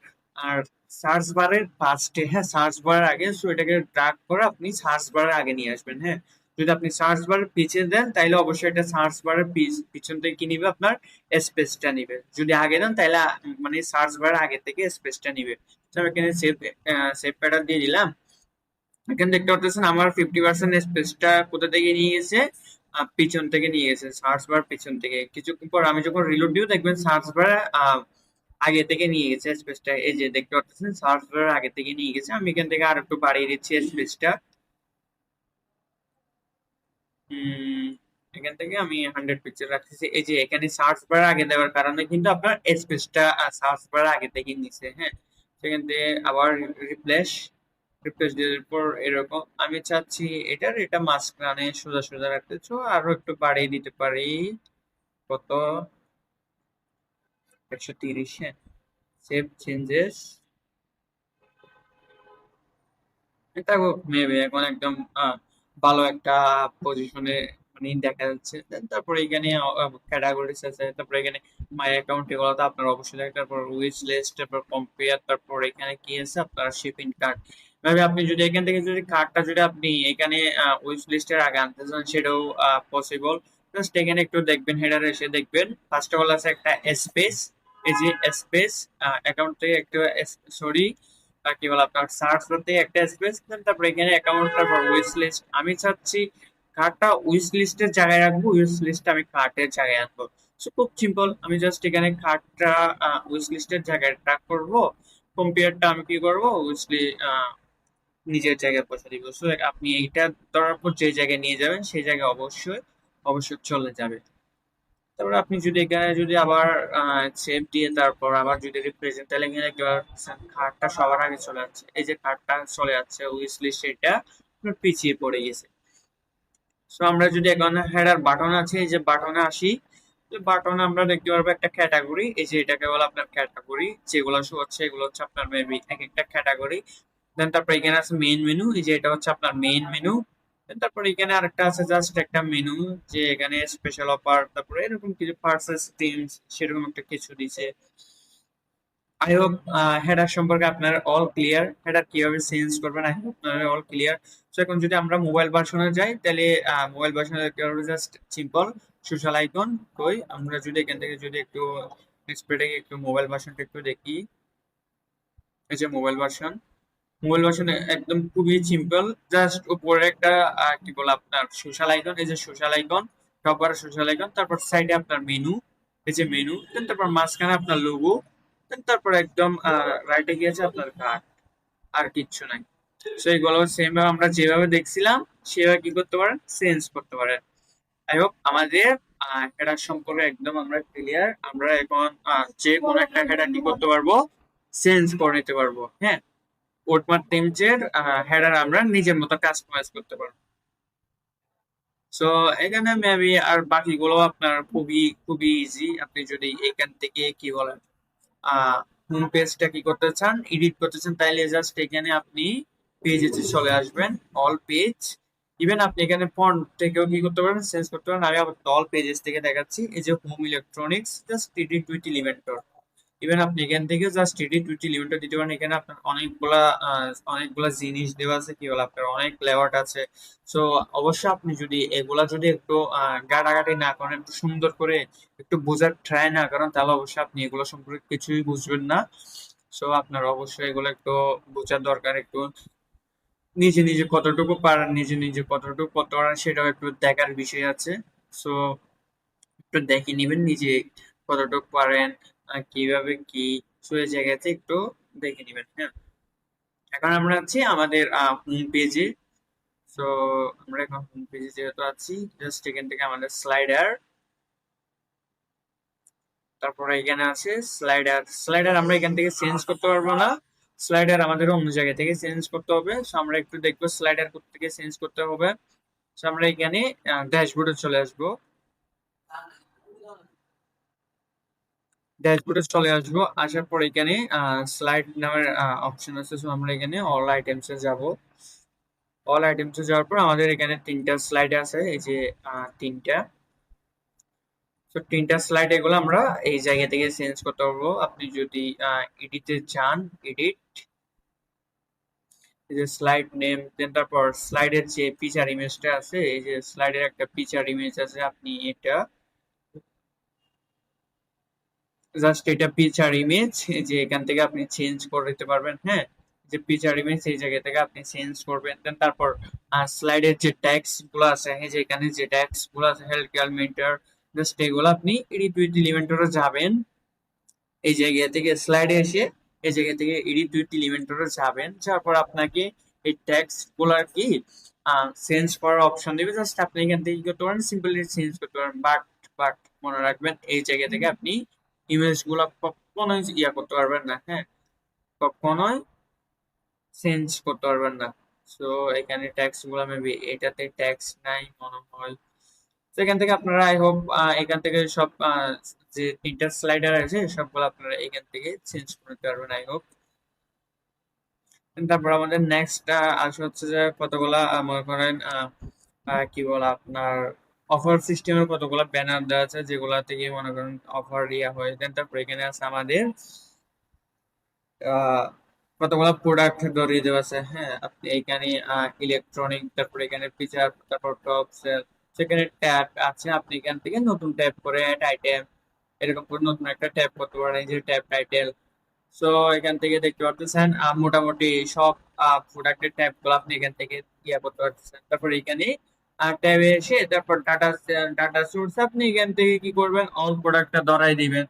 আর সার্চ বারের ফার্স্টে, হ্যাঁ সার্চ বারের আগে, সো এটাকে ড্রাগ করে আপনি সার্চ বারের আগে নিয়ে আসবেন, হ্যাঁ যদি আপনি সার্চ বারের পিছিয়ে দেন তাহলে অবশ্যই এটা সার্চ বারের পিছন থেকে কি নিবে, আপনার স্পেসটা নিবে। যদি আগে দেন তাহলে মানে সার্চ বারের আগে থেকে স্পেসটা নিবে। তো আমি এখানে সেভ, সেভ প্যাটার্ন দিয়ে দিলাম। এখানে দেখতে পাচ্ছেন আমার 50% স্পেসটা কোথা থেকে নিয়ে গেছে, পিছন থেকে নিয়ে গেছে, সার্চ বার পিছন থেকে। কিছুক্ষণ পর আমি যখন রিলোড দিব দেখবেন সার্চ বার আগে থেকে নিয়ে গেছে স্পেসটা। এই যে দেখতে পাচ্ছেন সার্চ বার আগে থেকে নিয়ে গেছে। আমি এখান থেকে আর একটু বাড়িয়ে দিচ্ছি স্পেসটা। এখান থেকে আমি 100 পিক্সেল রাখতেছি। এই যে এখানে সার্চ বার আগে দেওয়ার কারণে কিন্তু আপনার স্পেসটা সার্চ বার আগে থেকে নিছে। হ্যাঁ, সেখান থেকে আবার রিপ্লেস রিপ্লেস দেওয়ার পর এরকম আমি চাচ্ছি এটা মাঝখানে সোজা সোজা রাখতে, তো আরো একটু বাড়িয়ে দিতে পারি। কত? 130। হ্যাঁ, সেভ চেঞ্জেস। এটা মেবি এখন একদম ভালো একটা পজিশনে মানে দেখা যাচ্ছে। Then তারপরে এখানে ক্যাটাগরিজ আছে, তারপরে এখানে মাই অ্যাকাউন্ট, এগুলো তো আপনার অবশ্যই লাগে। তারপর উইচ লিস্ট, তারপর কম্পেয়ার, তারপর এখানে কি আছে আপনার শিপিং কার্ড। এভাবে আপনি যদি এখান থেকে যদি কার্ডটা যদি আপনি এখানে উইচ লিস্টের আগে আনতে চান সেটাও পসিবল। জাস্ট এখানে একটু দেখবেন, হেডারে এসে দেখবেন ফার্স্ট অফ অল আছে একটা স্পেস। এই যে স্পেস অ্যাকাউন্ট থেকে একটা, সরি কি বলে আপনার সার্চ করতে একটা স্পেস দেন, তারপর এখানে অ্যাকাউন্ট, তারপর উইশ লিস্ট। আমি চাচ্ছি কার্ডটা উইশ লিস্টের জায়গায় রাখবো, উইশ লিস্টটা আমি কার্টের জায়গায় আনবো। সো খুব সিম্পল, আমি জাস্ট এখানে কার্ডটা উইশ লিস্টের জায়গায় ট্র্যাক করবো, কম্পেয়ারটা আমি কি করবো উইশলি নিজের জায়গায় পৌঁছে দিব। সো আপনি এইটা ধরার পর যে জায়গায় নিয়ে যাবেন সেই জায়গায় অবশ্যই অবশ্যই চলে যাবে। তারপর আপনি যদি এখানে যদি আবার সেভ দিয়ে তারপর আবার যদি রিপ্রেজেন্ট, তাহলে এখানে কার্ডটা সবার আগে চলে যাচ্ছে। এই যে কার্ডটা চলে যাচ্ছে উইশ লিস্ট, এটা পিছিয়ে পড়ে গেছে। সো আমরা যদি এখানে হেডার বাটন আছে, এই যে বাটনে আসি, বাটনে আমরা দেখতে পারবো একটা ক্যাটাগরি। এই যে এটাকে বলে আপনার ক্যাটাগরি, যেগুলো শো হচ্ছে এগুলো হচ্ছে আপনার মেবি এক একটা ক্যাটাগরি। দেন তারপর এখানে আছে মেইন মেনু, এই যে এটা হচ্ছে আপনার মেইন মেনু। তারপর এখানে আরেকটা আছে জাস্ট একটা মেনু, যে এখানে স্পেশাল অফার, তারপরে এরকম কিছু পার্সেস টিমস সেরকম একটা কিছু দিছে। আই হোপ হেডার সম্পর্কে আপনার অল ক্লিয়ার। হেডার কিভাবে চেঞ্জ করবেন আই হোপ আপনার অল ক্লিয়ার। সো এখন যদি আমরা মোবাইল ভার্সনে যাই, তাহলে মোবাইল ভার্সনে জাস্ট সিম্পল সোশ্যাল আইকন। কই আমরা যদি এখান থেকে যদি একটু ডিসপ্লেটাকে একটু মোবাইল ভার্সনটা একটু দেখি, এই যে মোবাইল ভার্সন, মোবাইল ভার্সন একদম খুবই সিম্পল। জাস্ট উপরে একটা কি বলে আপনার সোশ্যাল আইকন, এই যে সোশ্যাল আইকন, সবার সোশ্যাল আইকন, তারপর সাইডে আপনার মেনু, এই যে মেনু, দেন তারপর মাঝখানে আপনার লোগো, দেন তারপর একদম রাইটে গিয়েছে আপনার কার্ড, আর কিচ্ছু নাই। সো এইগুলো সেম ভাবে আমরা যেভাবে দেখছিলাম সেভাবে কি করতে পারেন, চেঞ্জ করতে পারেন। আই হোপ আমাদের হেডার সম্পর্কে একদম আমরা ক্লিয়ার। আমরা এখন যে কোনো একটা হেডার কি করতে পারবো, চেঞ্জ করে নিতে পারবো। হ্যাঁ, ওটমার টেমচের হেডার আমরা নিজের মতো কাস্টমাইজ করতে পারবো। সো এখানে মেবি আর বাকিগুলো আপনার খুবই খুবই ইজি। আপনি যদি এখান থেকে কি বলেন হোম পেজটা কি করতে চান, এডিট করতে চান, তাইলে জাস্ট এখানে আপনি পেজে চলে আসবেন, অল পেজ। ইভেন আপনি এখানে ফন্ট থেকেও কি করতে পারেন, চেঞ্জ করতে পারেন। আমি আবার অল পেজেস থেকে দেখাচ্ছি। এই যে home electronics, just edit with Elementor. Even আপনি এখান থেকে জাস্ট এডিট উইথ এলিমেন্টর দিতে পারেন। এখানে আপনার অনেকগুলা জিনিস দেওয়া আছে, কি বলে আপনার অনেক লেআউট আছে। সো অবশ্যই আপনি যদি এগুলা যদি একটু গাটাগাটি না করেন, একটু সুন্দর করে একটু বোঝার ট্রাই না করেন, তাহলে অবশ্যই আপনি এগুলো সম্পর্কে কিছুই বুঝবেন না। সো আপনার অবশ্যই এগুলো একটু বোঝার দরকার। একটু নিজে নিজে কতটুকু পারেন, নিজে নিজে কতটুকু করতে পারেন সেটাও একটু দেখার বিষয় আছে। সো একটু দেখে নিবেন নিজে কতটুকু পারেন, কিভাবে কি, সো এই জায়গাতে একটু দেখে নিবেন। হ্যাঁ, এখন আমরা আছি আমাদের হোম পেজে। সো আমরা এখন হোম পেজে যেহেতু আছি, জাস্ট এখান থেকে আমাদের স্লাইডার, তারপরে এখানে আছে স্লাইডার। স্লাইডার আমরা এখান থেকে চেঞ্জ করতে পারবো না, স্লাইডার আমাদের অন্য জায়গা থেকে চেঞ্জ করতে হবে। সো আমরা একটু দেখবো স্লাইডার কোথা থেকে চেঞ্জ করতে হবে। সো আমরা এখানে ড্যাশবোর্ডে চলে আসবো, ড্যাশবোর্ডে চলে আসবো। আসার পর এখানে স্লাইড নামের অপশন আছে। সো আমরা এখানে অল আইটেমসে যাব। অল আইটেমসে যাওয়ার পর আমাদের এখানে তিনটা স্লাইড আছে, এই যে তিনটা। তো তিনটা স্লাইড এগুলো আমরা এই জায়গা থেকে চেঞ্জ করতে পারবো। আপনি যদি এডিটে চান, এডিট, এই যে স্লাইড নেম, দেন তারপর স্লাইডের যে পিকচার ইমেজটা আছে, এই যে স্লাইডের একটা পিকচার ইমেজ আছে, আপনি এটা জাস্ট এটা পিকচার ইমেজ, যে এখান থেকে আপনি চেঞ্জ করে দিতে পারবেন। হ্যাঁ, যে পিকচার ইমেজ সেই জায়গা থেকে আপনি চেঞ্জ করবেন। দেন তারপর স্লাইডের যে ট্যাক্স গুলো আছে, এই যে এখানে যে ট্যাক্স গুলো আছে হেল্থ কেয়ার মেন্টর, জাস্ট এগুলো আপনি এডিট উইথ এলিমেন্টরে যাবেন। এই জায়গা থেকে স্লাইডে এসে এই জায়গা থেকে এডিট উইথ এলিমেন্টরে যাবেন, যাওয়ার পর আপনাকে এই টেক্সট গুলা কি চেঞ্জ করার অপশন দিবে। জাস্ট আপনি এখান থেকে কি করতে পারেন, সিম্পলি চেঞ্জ করতে পারেন। বাট মনে রাখবেন এই জায়গা থেকে আপনি ইমেজ গুলা কখনোই করতে পারবেন না, হ্যাঁ, কখনোই চেঞ্জ করতে পারবেন না। সো এখানে ট্যাক্স গুলা মেবি এটাতে ট্যাক্স নাই মনে হয়। তো এখান থেকে আপনারা আই হোপ এখান থেকে সব যে তিনটা স্লাইডার আছে সবগুলো আপনারা এখান থেকে চেঞ্জ করতে পারবেন আই হোপ। তারপর আমাদের নেক্সট আসে হচ্ছে যে কতগুলা মনে করেন কি বলা আপনার অফার সিস্টেমের কতগুলা ব্যানার দেওয়া আছে যেগুলা থেকে মনে করেন অফার ইয়া হয়। দেন তারপর এখানে আছে আমাদের কতগুলো প্রোডাক্ট ধরিয়ে দেওয়া আছে, হ্যাঁ, আপনি এখানে ইলেকট্রনিক, তারপর এখানে ফিচার, তারপর টপ সেল, সেখানে ট্যাব আছে, আপনি এখান থেকে নতুন ট্যাব করে অ্যাড আইটেম এরকম করে নতুন একটা ট্যাব করতে পারেন, এই যে ট্যাব টাইটেল। সো এখান থেকে দেখতে পাচ্ছেন মোটামুটি সব প্রোডাক্টের ট্যাব গুলো আপনি এখান থেকে করতে পারতেছেন। তারপর এখানে ট্যাবে এসে তারপর ডাটা ডাটা সোর্স আপনি এখান থেকে কি করবেন, অল প্রোডাক্টটা ধরাই দিবেন,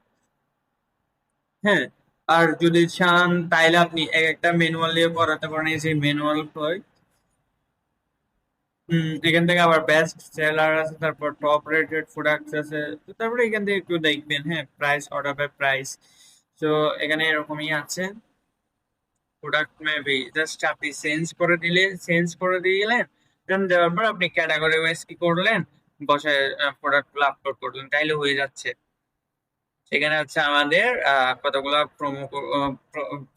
হ্যাঁ। আর যদি চান তাইলে আপনি এক একটা ম্যানুয়াল দিয়ে করাতে পারেন, এই যে ম্যানুয়াল হয়। এখান থেকে আবার বেস্ট সেলার আছে, তারপর টপ রেটেড প্রোডাক্টস আছে। তো তারপরে এখান থেকে একটু দেখবেন, হ্যাঁ, প্রাইস, অর্ডার বাই প্রাইস। তো এখানে এরকমই আছে প্রোডাক্ট মেবি জাস্ট আপনি চেঞ্জ করে দিলেন। দেন দেওয়ার পর আপনি ক্যাটাগরি ওয়াইজ কি করলেন, বসায় প্রোডাক্ট গুলো আপলোড করলেন, তাইলে হয়ে যাচ্ছে। সেখানে হচ্ছে আমাদের কতগুলা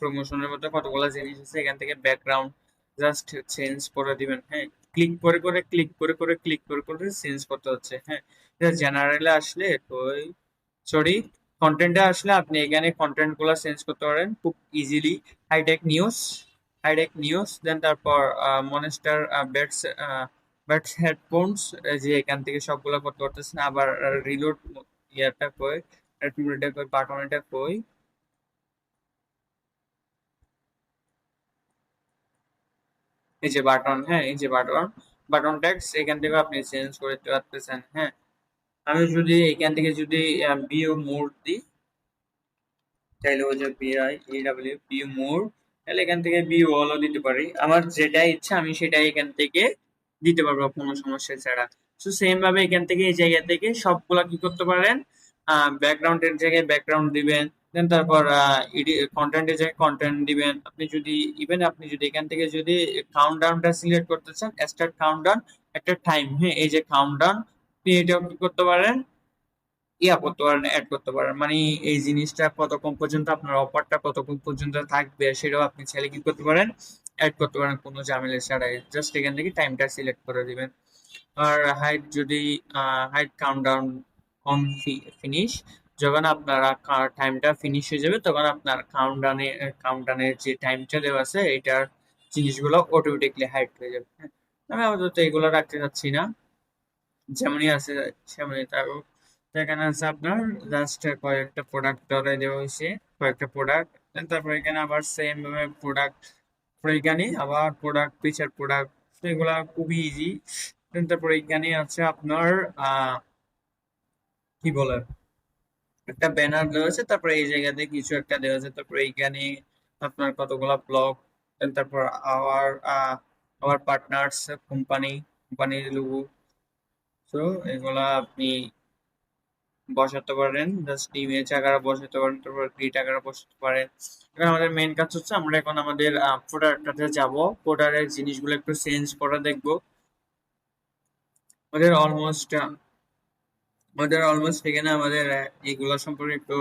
প্রমোশনের মধ্যে কতগুলা জিনিস আছে, এখান থেকে ব্যাকগ্রাউন্ড জাস্ট চেঞ্জ করে দিবেন, হ্যাঁ, ক্লিক করে করে চেঞ্জ করতে হচ্ছে, হ্যাঁ। জেনারেলে আসলে ওই সরি কন্টেন্টে আসলে আপনি এখানে কন্টেন্ট গুলা চেঞ্জ করতে পারেন খুব ইজিলি। হাইটেক নিউজ দেন তারপর মনস্টার বেডস বেডস হেডফোনস, যে এখান থেকে সবগুলা করতে পারতেছেন। আবার রিলোড ইয়ারটা কই, এটা কই, বাটন এটা কই, এই যে বাটন, হ্যাঁ, এই যে বাটন ট্যাক্স এখান থেকে আপনি চেঞ্জ করতে পারতেছেন, হ্যাঁ। আমি যদি এখান থেকে যদি বিও মোড দিই, তাহলে হচ্ছে বিআই এডাব্লিউ বিও মোড, তাহলে এখান থেকে বিও অলও দিতে পারি। আমার যেটা ইচ্ছা আমি সেটাই এখান থেকে দিতে পারবো কোনো সমস্যা ছাড়া। তো সেম ভাবে এখান থেকে এই জায়গা থেকে সবগুলা কি করতে পারেন, ব্যাকগ্রাউন্ডের জায়গায় ব্যাকগ্রাউন্ড দিবেন, দেন তারপর কন্টেন্টের জায়গায় কন্টেন্ট দিবেন। আপনি যদি এখান থেকে যদি কাউন্টডাউনটা সিলেক্ট করতে চান, স্টার্ট কাউন্টডাউন, একটা টাইম, হ্যাঁ, এই যে কাউন্টডাউন, আপনি এটাও কি করতে পারেন, করতে পারেন, অ্যাড করতে পারেন। মানে এই জিনিসটা কতক্ষণ পর্যন্ত আপনার অফারটা কতক্ষণ পর্যন্ত থাকবে সেটাও আপনি চাইলে কি করতে পারেন, অ্যাড করতে পারেন কোনো ঝামেলা ছাড়াই। জাস্ট এখান থেকে টাইমটা সিলেক্ট করে দিবেন। আর হাইট যদি হাইট কাউন্টডাউন অন ফিনিশ, যখন আপনার টাইমটা ফিনিশ হয়ে যাবে তখন আপনার কাউন্টডাউনের যে টাইমটা দেওয়া আছে এটার জিনিসগুলো অটোমেটিকলি হাইড হয়ে যাবে, হ্যাঁ। আমি আপাতত এগুলো রাখতে চাচ্ছি না, যেমনই আছে সেমনই থাকুক। তো এখানে আছে আপনার জাস্ট কয়েকটা প্রোডাক্ট ধরে দেওয়া হয়েছে, কয়েকটা প্রোডাক্ট। তারপর এখানে আবার সেম ভাবে প্রোডাক্ট, এখানে আবার প্রোডাক্ট পিকচার প্রোডাক্ট, এগুলা খুবই ইজি। তারপর এখানে আছে আপনার কি বলে একটা ব্যানার দেওয়া আছে, তারপরে এই জায়গাতে কিছু একটা দেওয়া আছে, তারপরে এইখানে আপনার কতগুলা ব্লগ, তারপর আওয়ার আওয়ার পার্টনার্স কোম্পানির লোগো। তো এগুলা আপনি বসাতে পারেন, জাস্ট ইমেজ আকারে বসাতে পারেন, তারপর গ্রিড আকারে বসাতে পারেন। এখন আমাদের মেইন কাজ হচ্ছে আমরা এখন আমাদের ফোল্ডারটাতে যাব, ফোল্ডারের জিনিসগুলো একটু চেঞ্জ করে দেখবো। আমাদের অলমোস্ট এখানে আমাদের এগুলো সম্পর্কে একটু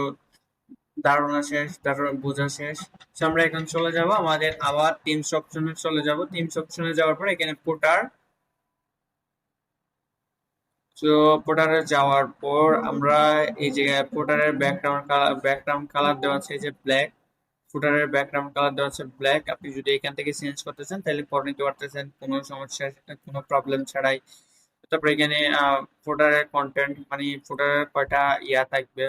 ধারণা শেষ, তারপর বোঝা শেষ। তো আমরা এখন চলে যাব আমাদের আবার টিমস অপশনে চলে যাব। টিমস অপশনে যাওয়ার পর এখানে ফুটার, তো পোর্টারে যাওয়ার পর আমরা এই যে পোর্টারের ব্যাকগ্রাউন্ড কালার দেওয়া আছে এই যে ব্ল্যাক, ফুটারের ব্যাকগ্রাউন্ড কালার দেওয়া আছে ব্ল্যাক। আপনি যদি এখান থেকে চেঞ্জ করতে চান তাহলে করে নিতে পারতেছেন কোনো সমস্যা, কোনো প্রবলেম ছাড়াই। তারপর এখানে ফুটারের কন্টেন্ট, মানে ফুটারের কয়টা থাকবে।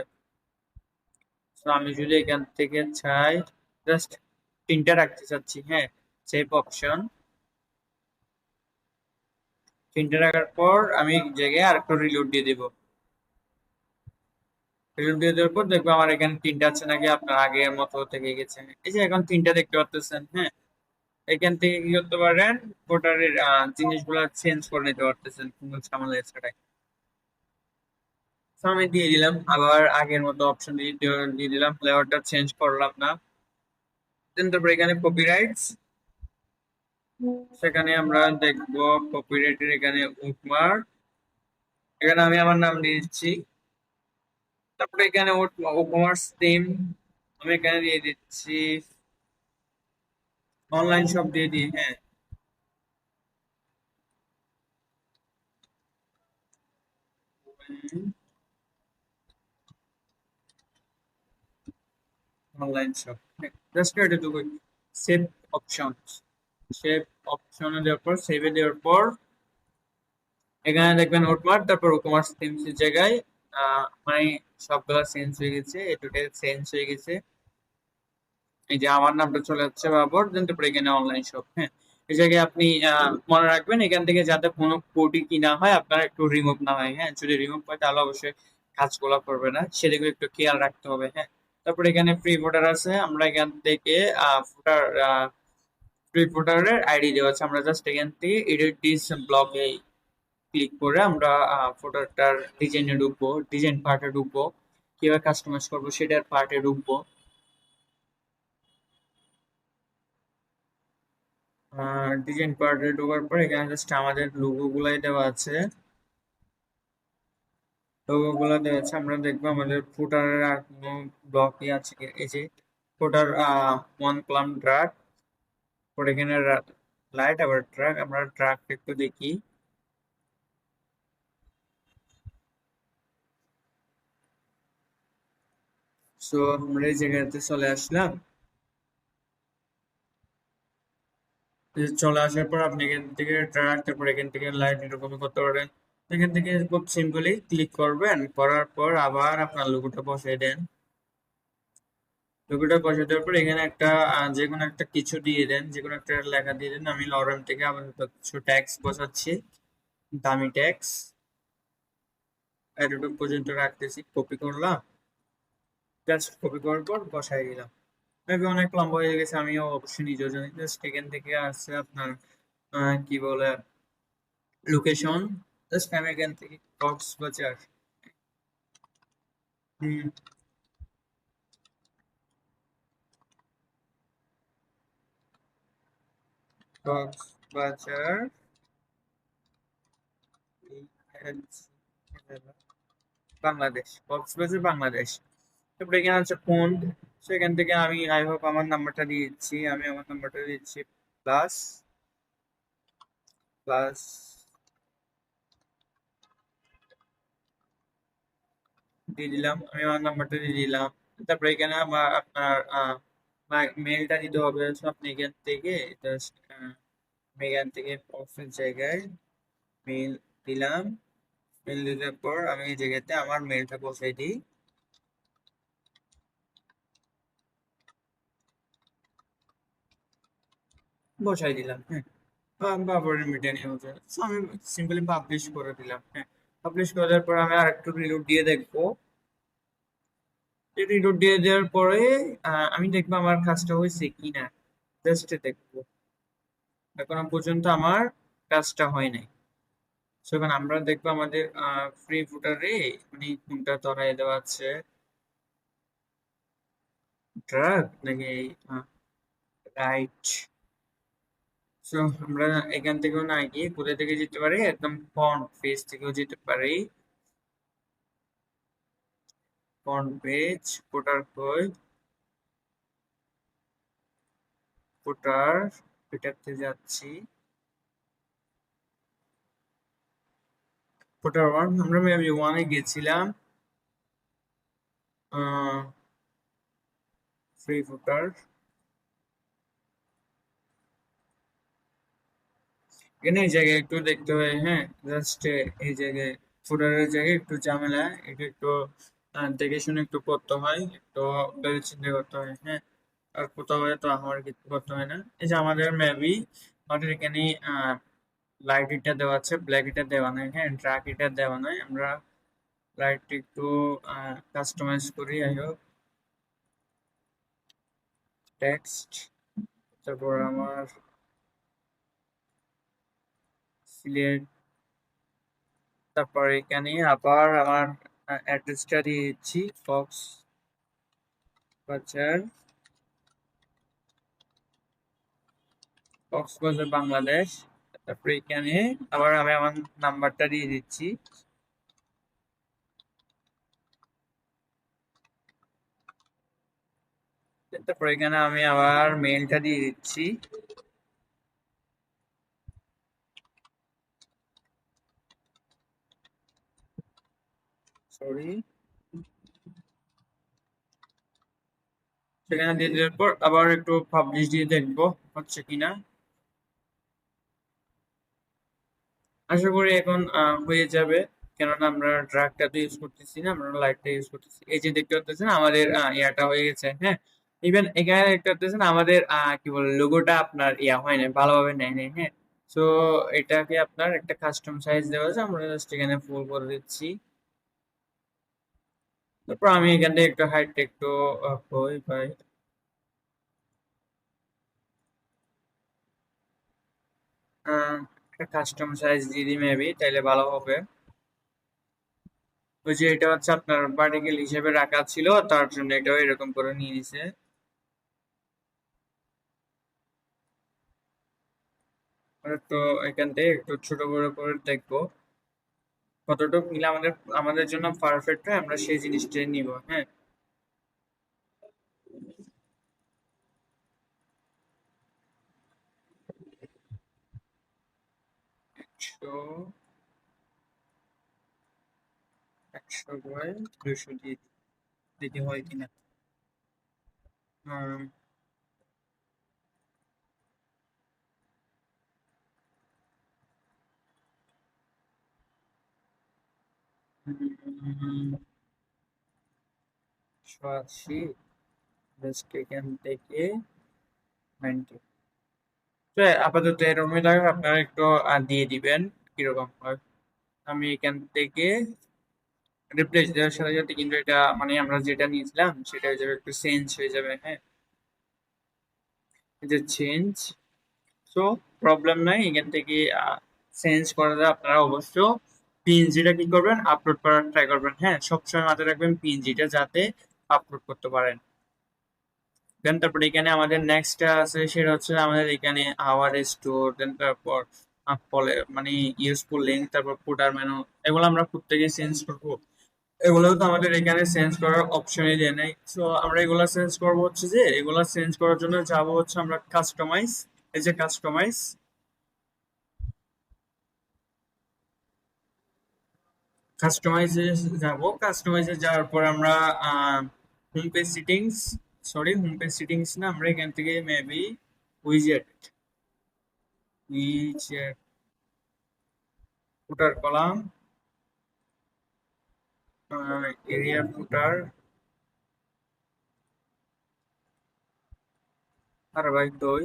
তো আমি যদি এখান থেকে চাই জাস্ট তিনটা রাখতে চাচ্ছি, হ্যাঁ, সেভ অপশন। তিনটা রাখার পর আমি জায়গায় আর একটু রিলোড দিয়ে দিব। রিলোড দিয়ে দেওয়ার পর দেখবো আমার এখানে তিনটা আছে নাকি আপনার আগের মতো থেকে গেছে। এই যে এখন তিনটা দেখতে পাচ্ছেন, হ্যাঁ। এখান থেকে কি করতে পারেন, ভোটারের জিনিসগুলো চেঞ্জ করে নিতে পারতেছেন কোনো ঝামেলা ছাড়াই। So, আমি দিয়ে দিলাম আবার আগের মতো অপশন দিয়ে দিলাম, ফ্লেভারটা চেঞ্জ করলাম না। দেন তারপর এখানে কপিরাইটস, সেখানে আমরা দেখবো কপিরাইটের এখানে উকমার, এখানে আমি আমার নাম দিয়ে দিচ্ছি। তারপরে এখানে কমার্স থিম আমি এখানে দিয়ে দিচ্ছি অনলাইন শপ দিয়ে দিই, হ্যাঁ। অনলাইন শপ, জাস্ট এটুকুই। সেভ অপশন, সেভ অপশনে দেওয়ার পর, সেভে দেওয়ার পর এখানে দেখবেন ওটমার্ক, তারপর কমার্স থিমস এর জায়গায় মানে সবগুলা চেঞ্জ হয়ে গেছে, এটুটাই চেঞ্জ হয়ে গেছে। এই যে আমার নামটা চলে যাচ্ছে বাবর, দেন তারপরে এখানে অনলাইন শপ, হ্যাঁ। এই জায়গায় আপনি মনে রাখবেন এখান থেকে যাতে কোনো কোডই কিনা হয় আপনার একটু রিমুভ না হয়, হ্যাঁ। যদি রিমুভ হয় তাহলে অবশ্যই কাজগুলো করবে না, সেদিকে একটু খেয়াল রাখতে হবে, হ্যাঁ। তারপরে এখানে ফ্রি ভোটার আছে, আমরা এখান থেকে ভোটার ফ্রি ভোটারের আইডি দেওয়া আছে, আমরা জাস্ট এখান থেকে এডিট দিস ব্লকে ক্লিক করে আমরা ফটোটার ডিজাইনে ঢুকবো, ডিজাইন পার্টে ঢুকবো, কিভাবে কাস্টমাইজ করবো সেটার পার্টে ঢুকবো। ডিজাইন পার্টে ঢোকার পর এখানে জাস্ট আমাদের লোগো গুলাই দেওয়া আছে, লোগো গুলা দেওয়া আছে। আমরা দেখবো আমাদের ফুটারের আর কোনো ব্লকই আছে কি, এই যে ফুটার ওয়ান প্লাম ড্রাগ, পরে এখানে লাইট আবার ট্রাক, আমরা ট্রাক একটু দেখি। সো আমরা এই জায়গাতে চলে আসলাম। চলে আসার পর আপনি এখান থেকে ট্রাক, তারপর এখান থেকে লাইট এরকম করতে পারেন। এখান থেকে খুব সিম্পলি ক্লিক করবেন, করার পর আবার আপনার লোগোটা বসাই দেন। লোগোটা বসাই দেওয়ার পর এখানে একটা যে কোনো একটা কিছু দিয়ে দেন, যে কোনো একটা লেখা দিয়ে দেন। আমি লরেম থেকে আপাতত কিছু ট্যাক্স বসাচ্ছি, দামি ট্যাক্স, এতটুকু পর্যন্ত রাখতেছি। কপি করলাম, জাস্ট কপি করার পর বসাই দিলাম। মেবি অনেক লম্বা হয়ে গেছে, আমিও অবশ্যই নিজেও জানি। জাস্ট এখান থেকে আসছে আপনার কি বলে লোকেশন, জাস্ট আমি এখান থেকে কক্সবাজার, হুম, কক্সবাজার বাংলাদেশ, কক্সবাজার বাংলাদেশ। তারপরে এখানে আছে ফোন, সেখান থেকে আমি আই হোপ আমার নাম্বারটা দিয়ে দিচ্ছি, আমি আমার নাম্বারটা দিচ্ছি প্লাস প্লাস দিয়ে দিলাম, আমি আমার নাম্বারটা দিয়ে দিলাম। তারপরে এখানে আমার আপনার মেলটা দিতে হবে। So, আপনি এখান থেকে জাস্ট আমি এখান থেকে অফিস জায়গায় মেল দিলাম, মেল দেওয়ার পর আমি এই জায়গাতে আমার মেলটা বসাই দিই, বসাই দিলাম, হ্যাঁ। বাবর মিডিয়া নিউজ, আমি সিম্পলি পাবলিশ করে দিলাম, হ্যাঁ। পাবলিশ করে দেওয়ার পর আমি আর একটু রিলোড দিয়ে দেখবো। রিলোড দিয়ে দেওয়ার পরে আমি দেখবো আমার কাজটা হয়েছে কিনা, জাস্ট দেখবো। এখনো পর্যন্ত আমার কাজটা হয় নাই। সেখানে আমরা দেখবো আমাদের ফ্রি ফুটারে মানে কোনটা ধরাই দেওয়া আছে, ড্রাগ নাকি রাইট। সো আমরা এখান থেকেও না গিয়ে কোথা থেকে যেতে পারি, একদম ফ্রন্ট পেজ থেকেও যেতে পারি। ফ্রন্ট পেজ, ফুটার কই, ফুটার, এটাতে যাচ্ছি। ফুটার ওয়ান, আমরা মেবি ওয়ানে গেছিলাম। ফ্রি ফুটার, এখানে এই জায়গায় একটু দেখতে হয়, হ্যাঁ। জাস্ট এই জায়গায় ফুটারের জায়গায় একটু ঝামেলা, এটা একটু দেখে শুনে একটু করতে হয়, একটু ভেবে চিন্তা করতে হয়, হ্যাঁ। আর কোথাও তো আমার কিছু করতে হয় না। এই যে আমাদের মেবি আমাদের এখানে লাইট হিটার দেওয়া আছে, ব্ল্যাক হিটার দেওয়া নাই, হ্যাঁ ডার্ক হিটার দেওয়া নাই। আমরা লাইট একটু কাস্টমাইজ করি। আই হোপ টেক্সট, তারপর আমার সিলেক্ট, তারপর এখানে আবার আমার অ্যাড্রেসটা দিয়ে দিচ্ছি, কক্সবাজার, কক্সবাজার বাংলাদেশ। তারপরে এখানে আবার আমি আমার নাম্বারটা দিয়ে দিচ্ছি। তারপর এখানে আমি আবার মেইলটা দিয়ে দিচ্ছি। সরি, সেখানে দিয়ে দেওয়ার পর আবার একটু পাবলিশ দিয়ে দেখবো হচ্ছে কিনা। আশা করি এখন হয়ে যাবে, কেননা আমরা ড্রাগটা তো ইউজ করতেছি না, আমরা লাইটটা ইউজ করতেছি। এই যে দেখতে পাচ্ছেন আমাদের ইয়াটা হয়ে গেছে, হ্যাঁ। ইভেন এখানে দেখতে পাচ্ছেন আমাদের কি বলে লোগোটা আপনার ইয়া হয় না, ভালোভাবে নেয় নাই, হ্যাঁ। সো এটাকে আপনার একটা কাস্টম সাইজ দেওয়া আছে, আমরা জাস্ট এখানে ফুল করে দিচ্ছি। তারপর আমি এখান থেকে একটু হাইট একটু হই ভাই, একটা কাস্টম সাইজ দিয়ে দিই মেবি, তাইলে ভালো হবে। ওই যে এটা হচ্ছে আপনার পার্টিকেল হিসেবে রাখা ছিল, তার জন্য এটাও এরকম করে নিয়ে নিছে। তো এখান থেকে একটু ছোট বড় করে দেখবো কতটুকু নিলে আমাদের আমাদের জন্য পারফেক্ট হয়, আমরা সেই জিনিসটাই নিব, হ্যাঁ। একশো, 100/200 দিয়ে দিতে হয় কিনা। হুম, হুম, 180, জাস্ট এখান থেকে 90। তো আপাতত এরকমই থাকবে, আপনারা একটু দিয়ে দিবেন কিরকম হয়। আমি এখান থেকে রিপ্লেস দেওয়ার সাথে সাথে কিন্তু এটা মানে আমরা যেটা নিয়েছিলাম সেটা হয়ে যাবে, একটু চেঞ্জ হয়ে যাবে, হ্যাঁ। এই যে চেঞ্জ, সো প্রবলেম নাই, এখান থেকে চেঞ্জ করাটা আপনারা অবশ্য পিএনজিটা কি করবেন, আপলোড করার ট্রাই করবেন, হ্যাঁ। সবসময় মাথায় রাখবেন পিএনজিটা যাতে আপলোড করতে পারেন। দেন তারপরে এখানে আমাদের নেক্সট আছে, সেটা হচ্ছে আমাদের এখানে আওয়ার স্টোর, দেন তারপর মানে ইউজফুল লিঙ্ক, তারপর ফুটার মেনু, এগুলো আমরা প্রত্যেকে চেঞ্জ করবো। এগুলো তো আমাদের এখানে চেঞ্জ করার অপশনই দেয় নাই। সো আমরা এগুলা চেঞ্জ করবো হচ্ছে যে, এগুলা চেঞ্জ করার জন্য যাবো হচ্ছে আমরা কাস্টমাইজ। এই যে কাস্টমাইজ, কাস্টমাইজে যাব। কাস্টমাইজে যাওয়ার পর আমরা home page settings, sorry home page settings না, আমরা এখান থেকে মেবি উইজেট, উইজেট ফুটার কলাম, এরিয়া ফুটার। আর ভাই দই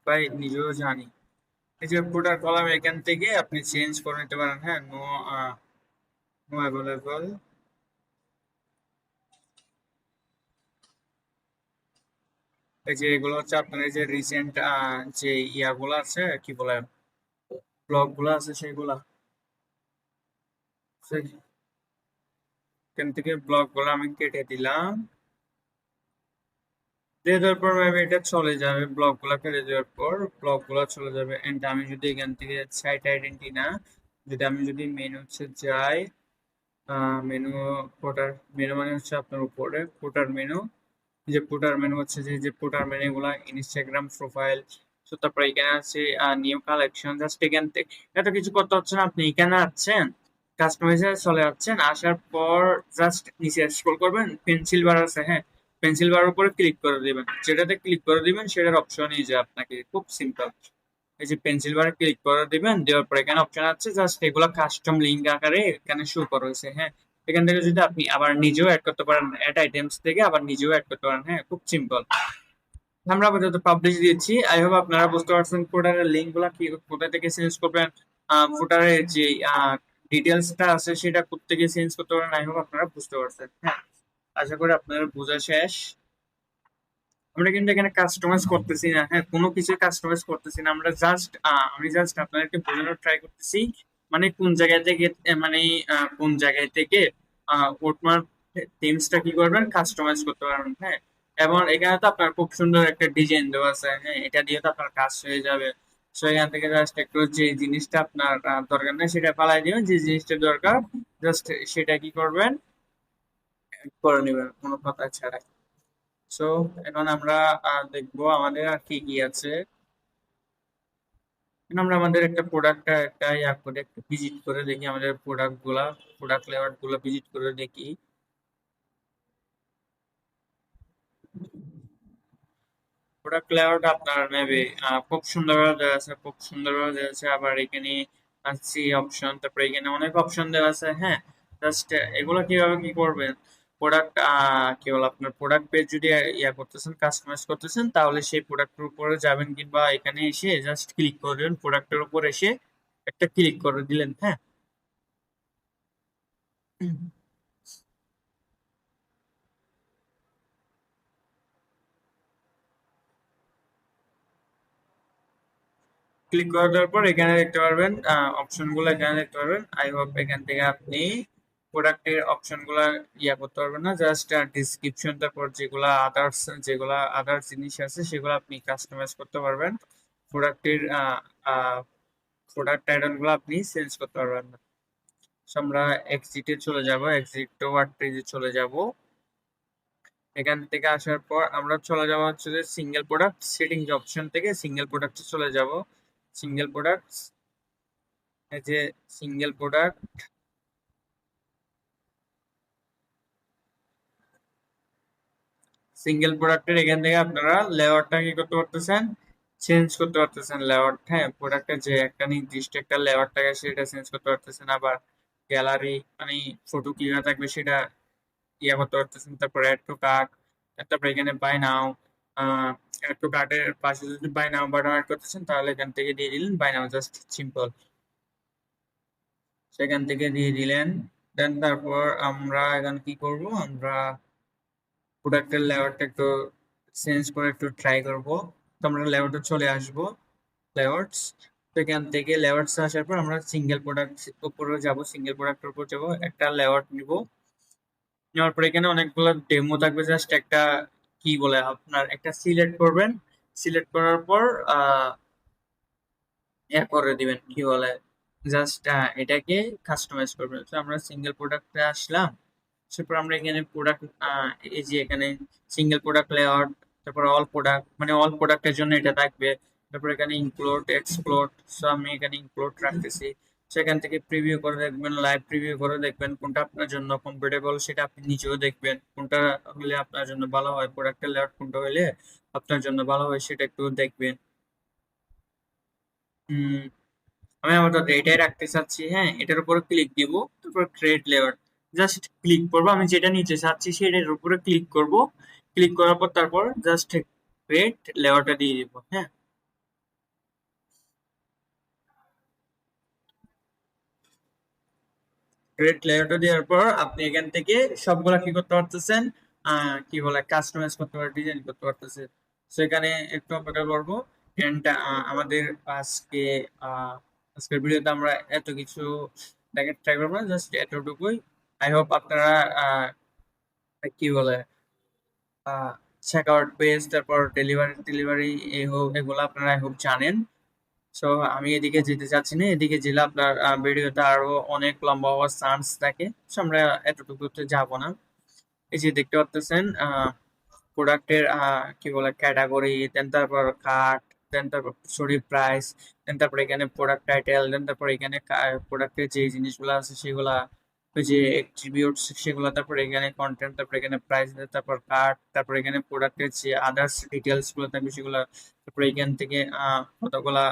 ভাই নিজেও জানি। এই যে ফুটার কলাম এখান থেকে আপনি চেঞ্জ করে নিতে পারেন, হ্যাঁ। No, no available. এই যে এগুলো হচ্ছে আপনার এই যে রিসেন্ট যে ইয়াগুলো আছে কি বলে, ব্লগ গুলো আছে সেগুলা, সেখান থেকে ব্লগ গুলো আমি কেটে দিলাম। দিয়ে দেওয়ার পর আমি এটা চলে যাবে, ব্লক গুলা কেটে দেওয়ার পর ব্লক গুলা চলে যাবে। এন্ড আমি যদি এখান থেকে সাইট আইডেন্টি না, যদি আমি যদি মেনু হচ্ছে যাই, মেনু, ফোটার মেনু মানে হচ্ছে আপনার উপরে ফোটার মেনু। যে ফুটার মেনু হচ্ছে যে ফুটার মেনু গুলা ইনস্টাগ্রাম প্রোফাইল। তো তারপর এখানে আছে নিউ কালেকশন, জাস্ট এখান থেকে এত কিছু করতে হচ্ছে না, আপনি এখানে আসছেন, কাস্টমাইজে চলে যাচ্ছেন, আসার পর জাস্ট নিচে স্ক্রল করবেন, পেন্সিল বার আছে, হ্যাঁ। পেন্সিল বার উপরে ক্লিক করে দিবেন, যেটাতে ক্লিক করে দিবেন সেটার অপশন এই যে আপনাকে খুব সিম্পল, এই যে পেন্সিল বারে ক্লিক করে দিবেন, দেওয়ার পর এখানে অপশন আছে, জাস্ট এগুলা কাস্টম লিঙ্ক আকারে এখানে শো করা হয়েছে, হ্যাঁ। এখান থেকে যদি আপনি আবার নিজেও অ্যাড করতে পারেন, অ্যাড আইটেমস থেকে আবার নিজেও অ্যাড করতে পারেন। হ্যাঁ, খুব সিম্পল। আমরা আপাতত পাবলিশ দিচ্ছি। আই হোপ আপনারা বুঝতে পারছেন ফুটারের লিঙ্ক গুলা কি কোথা থেকে চেঞ্জ করবেন, ফুটারের যে ডিটেলসটা আছে সেটা কোথেকে চেঞ্জ করতে পারেন। আই হোপ আপনারা বুঝতে পারছেন। হ্যাঁ, আশা করি আপনারা বোঝা শেষ। আমরা কিন্তু এখানে কাস্টমাইজ করতেছি না। হ্যাঁ, কোনো কিছু কাস্টমাইজ করতেছি না। আমি জাস্ট আপনাদেরকে বোঝানোর ট্রাই করতেছি, মানে কোন জায়গা থেকে মানে কোন জায়গায় থেকে ওটমার থিমসটা কি করবেন, কাস্টমাইজ করতে পারবেন। হ্যাঁ, এবং এখানে তো আপনার খুব সুন্দর একটা ডিজাইন দেওয়া আছে। হ্যাঁ, এটা দিয়ে তো আপনার কাজ হয়ে যাবে। সো এখান থেকে জাস্ট একটু যে জিনিসটা আপনার দরকার নেই সেটা পালাই দিবেন, যে জিনিসটা দরকার জাস্ট সেটা কি করবেন, করে নেবেন কোনো কথা ছাড়াই। সো এখন আমরা দেখবো আমাদের আর কি কি আছে। এখন আমরা আমাদের একটা একটা ইয়া করে একটু ভিজিট করে দেখি, আমাদের প্রোডাক্ট লেআউট গুলো ভিজিট করে দেখি। প্রোডাক্ট লেআউট আপনার নেবে খুব সুন্দরভাবে দেওয়া আছে, খুব সুন্দরভাবে দেওয়া আছে। আবার এখানে সি অপশন, তারপরে এখানে অনেক অপশন দেওয়া আছে। হ্যাঁ, জাস্ট এগুলো কিভাবে কি করবেন, প্রোডাক্ট কি বলে আপনার প্রোডাক্ট পেজ যদি ইয়া করতেছেন, কাস্টমাইজ করতেছেন, তাহলে সেই প্রোডাক্টের উপরে যাবেন, কিংবা এখানে এসে জাস্ট ক্লিক করে দিবেন, প্রোডাক্টের উপর এসে একটা ক্লিক করে দিলেন। হ্যাঁ, ক্লিক করে দেওয়ার পর এখানে দেখতে পারবেন অপশন গুলো, এখানে দেখতে পারবেন। আই হোপ এখান থেকে আপনি প্রোডাক্টের অপশন গুলা ইয়া করতে পারবেন না, জাস্ট ডিসক্রিপশন, তারপর যেগুলা আদার্স জিনিস আছে সেগুলো আপনি কাস্টমাইজ করতে পারবেন। প্রোডাক্টের প্রোডাক্ট টাইটেল গুলো আপনি চেঞ্জ করতে পারবেন না। So, আমরা এক্সিটে চলে যাব, এক্সিট টু ওয়ার্ডপ্রেসে চলে যাব। এখান থেকে আসার পর আমরা চলে যাব হচ্ছে যে সিঙ্গেল প্রোডাক্ট সেটিংস অপশন থেকে সিঙ্গেল প্রোডাক্টে চলে যাব। সিঙ্গেল প্রোডাক্ট, এই যে সিঙ্গেল প্রোডাক্ট, সিঙ্গেল প্রোডাক্টের এখান থেকে আপনারা লেআউটটা কি করতে পারতেছেন, চেঞ্জ করতে পারতেছেন লেআউট। হ্যাঁ, প্রোডাক্টের যে একটা নির্দিষ্ট একটা লেআউট থাকে সেটা চেঞ্জ করতে পারতেছেন। আবার গ্যালারি মানে ফটো কিভাবে থাকবে সেটা ইয়া করতে পারতেছেন। তারপর অ্যাড টু কার্ট, তারপরে এখানে বাই নাও, অ্যাড টু কার্টের পাশে যদি বাই নাও বাটন অ্যাড করতেছেন তাহলে এখান থেকে দিয়ে দিলেন বাই নাও, জাস্ট সিম্পল। সেখান থেকে দিয়ে দিলেন। দেন তারপর আমরা এখন কি করব, আমরা প্রোডাক্টের লেআউটটা একটু চেঞ্জ করে একটু ট্রাই করব। তো আমরা লেআউটে চলে আসব, লেআউটস। সেখান থেকে লেআউটস আসার পর আমরা সিঙ্গেল প্রোডাক্ট উপরে যাব, সিঙ্গেল প্রোডাক্টের উপর যাব, একটা লেআউট নিব। নেওয়ার পর এখানে অনেকগুলো ডেমো থাকবে, জাস্ট একটা কি বলে আপনার একটা সিলেক্ট করবেন। সিলেক্ট করার পর ইয়া করে দিবেন, কি বলে জাস্ট এটাকে কাস্টমাইজ করবেন। তো আমরা সিঙ্গেল প্রোডাক্টে আসলাম। তারপর আমরা এখানে প্রোডাক্ট, এই যে এখানে সিঙ্গেল প্রোডাক্ট লেআউট, তারপর অল প্রোডাক্ট মানে অল প্রোডাক্টের জন্য এটা থাকবে। তারপর এখানে ইনক্লুড এক্সক্লুড, সো আমি এখানে ইনক্লুড রাখতেছি। সেখান থেকে প্রিভিউ করে দেখবেন, লাইভ প্রিভিউ করে দেখবেন কোনটা আপনার জন্য কমফোর্টেবল, সেটা আপনি নিজেও দেখবেন কোনটা হলে আপনার জন্য ভালো হয়, প্রোডাক্টের লেআউট কোনটা হলে আপনার জন্য ভালো হয় সেটা একটু দেখবেন। হুম, আমি আপাতত এটাই রাখতে চাচ্ছি। হ্যাঁ, এটার উপরে ক্লিক দিব, তারপর ক্রিয়েট লেআউট জাস্ট ক্লিক করবো। আমি যেটা নিতে চাচ্ছি সেটার উপরে ক্লিক করব। ক্লিক করার পর তারপর জাস্ট ক্রিয়েট লেআউটটা দিয়ে দিব। হ্যাঁ, ক্রিয়েট লেআউটটা দেওয়ার পর আপনি এখান থেকে সবগুলা কি করতে পারতেছেন, কি বলে কাস্টমাইজ করতে পারবেন, ডিজাইন করতে পারতেছেন। সেখানে একটু অপেক্ষা করবো। এন্ড আমাদের আজকে আজকের ভিডিওতে আমরা এত কিছু দেখার ট্রাই করবো না, জাস্ট এতটুকুই। আই হোপ আপনারা কি বলে চেক আউট পেজ, তারপর ডেলিভারি ডেলিভারি এই হোক এগুলো আপনারা আই হোপ জানেন। সো আমি এদিকে যেতে চাচ্ছি না, এদিকে গেলে আপনার ভিডিওতে আরো অনেক লম্বা হওয়ার চান্স থাকে। সো আমরা এতটুকুতে যাব না। এই যে দেখতে পাচ্ছেন প্রোডাক্টের কি বলে ক্যাটাগরি, দেন তারপর কার্ট, দেন তারপর সরি প্রাইস, দেন তারপর এখানে প্রোডাক্ট টাইটেল, দেন তারপর এখানে প্রোডাক্টের যে জিনিসগুলো আছে সেগুলা, ওই যে এট্রিবিউটস সেগুলো, তারপর এখানে কন্টেন্ট, তারপর এখানে প্রাইস, তারপর কার্ট, তারপর এখানে প্রোডাক্টের যে আদার্স ডিটেলস গুলো থাকবে সেগুলো, তারপর এখান থেকে কতগুলা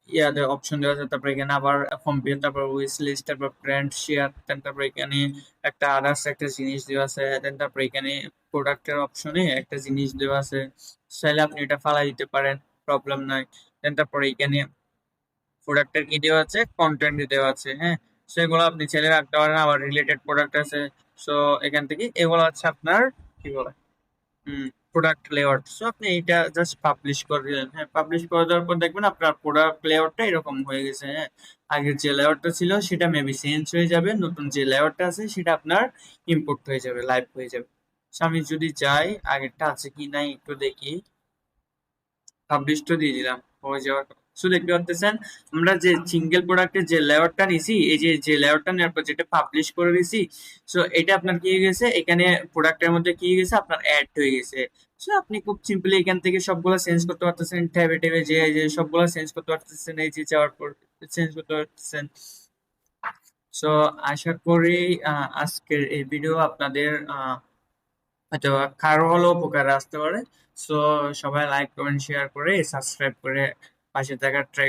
ইয়াতে অপশন দেওয়া আছে, তারপর এখানে আবার কম্পেয়ার, তারপর উইশ লিস্ট, তারপর ফ্রেন্ড শেয়ার, তারপর এখানে একটা আদার্স একটা জিনিস দেওয়া আছে, দেন তারপর এখানে প্রোডাক্টের অপশনে একটা জিনিস দেওয়া আছে, চাইলে আপনি এটা ফালাই দিতে পারেন, প্রবলেম নাই। দেন তারপরে এখানে প্রোডাক্টের কি দেওয়া আছে, কন্টেন্ট দেওয়া আছে, হ্যাঁ। সেগুলো আপনি চাইলে রাখতে পারেন, আবার রিলেটেড প্রোডাক্ট আছে। সো এখান থেকে এগুলো হচ্ছে আপনার কি বলে প্রোডাক্ট লেআউট। সো আপনি এটা জাস্ট পাবলিশ করে দিলেন, হ্যাঁ। পাবলিশ করে দেওয়ার পর দেখবেন আপনার প্রোডাক্ট লেআউটটা এরকম হয়ে গেছে, হ্যাঁ। আগের যে লেআউটটা ছিল সেটা মেবি চেঞ্জ হয়ে যাবে, নতুন যে লেআউটটা আছে সেটা আপনার ইম্পোর্ট হয়ে যাবে, লাইভ হয়ে যাবে। সো আমি যদি চাই আগেরটা আছে কি নাই একটু দেখি, পাবলিশ তো দিয়ে দিলাম, হয়ে যাওয়ার কথা। So দেখতে পাচ্ছেন আমরা যে সিঙ্গেল প্রোডাক্টের যে লেয়ারটা নিছি, এই যে লেয়ারটা নেওয়ার পর যেটা পাবলিশ করে দিছি, সো এটা আপনার কি হয়ে গেছে, এখানে প্রোডাক্টের মধ্যে কি হয়ে গেছে, আপনার অ্যাড হয়ে গেছে। সো আপনি খুব সিম্পলি এখান থেকে সবগুলো চেঞ্জ করতে পারতেছেন, ট্যাবে ট্যাবে যে যে সবগুলো চেঞ্জ করতে পারতেছেন, এই যে যাওয়ার পর চেঞ্জ করতে পারতেছেন। সো আশা করি আজকের এই ভিডিও আপনাদের হয়তো কারো হলেও উপকারে আসতে পারে। সো সবাই লাইক কমেন্ট শেয়ার করে সাবস্ক্রাইব করে পাশে থাকার ট্রাই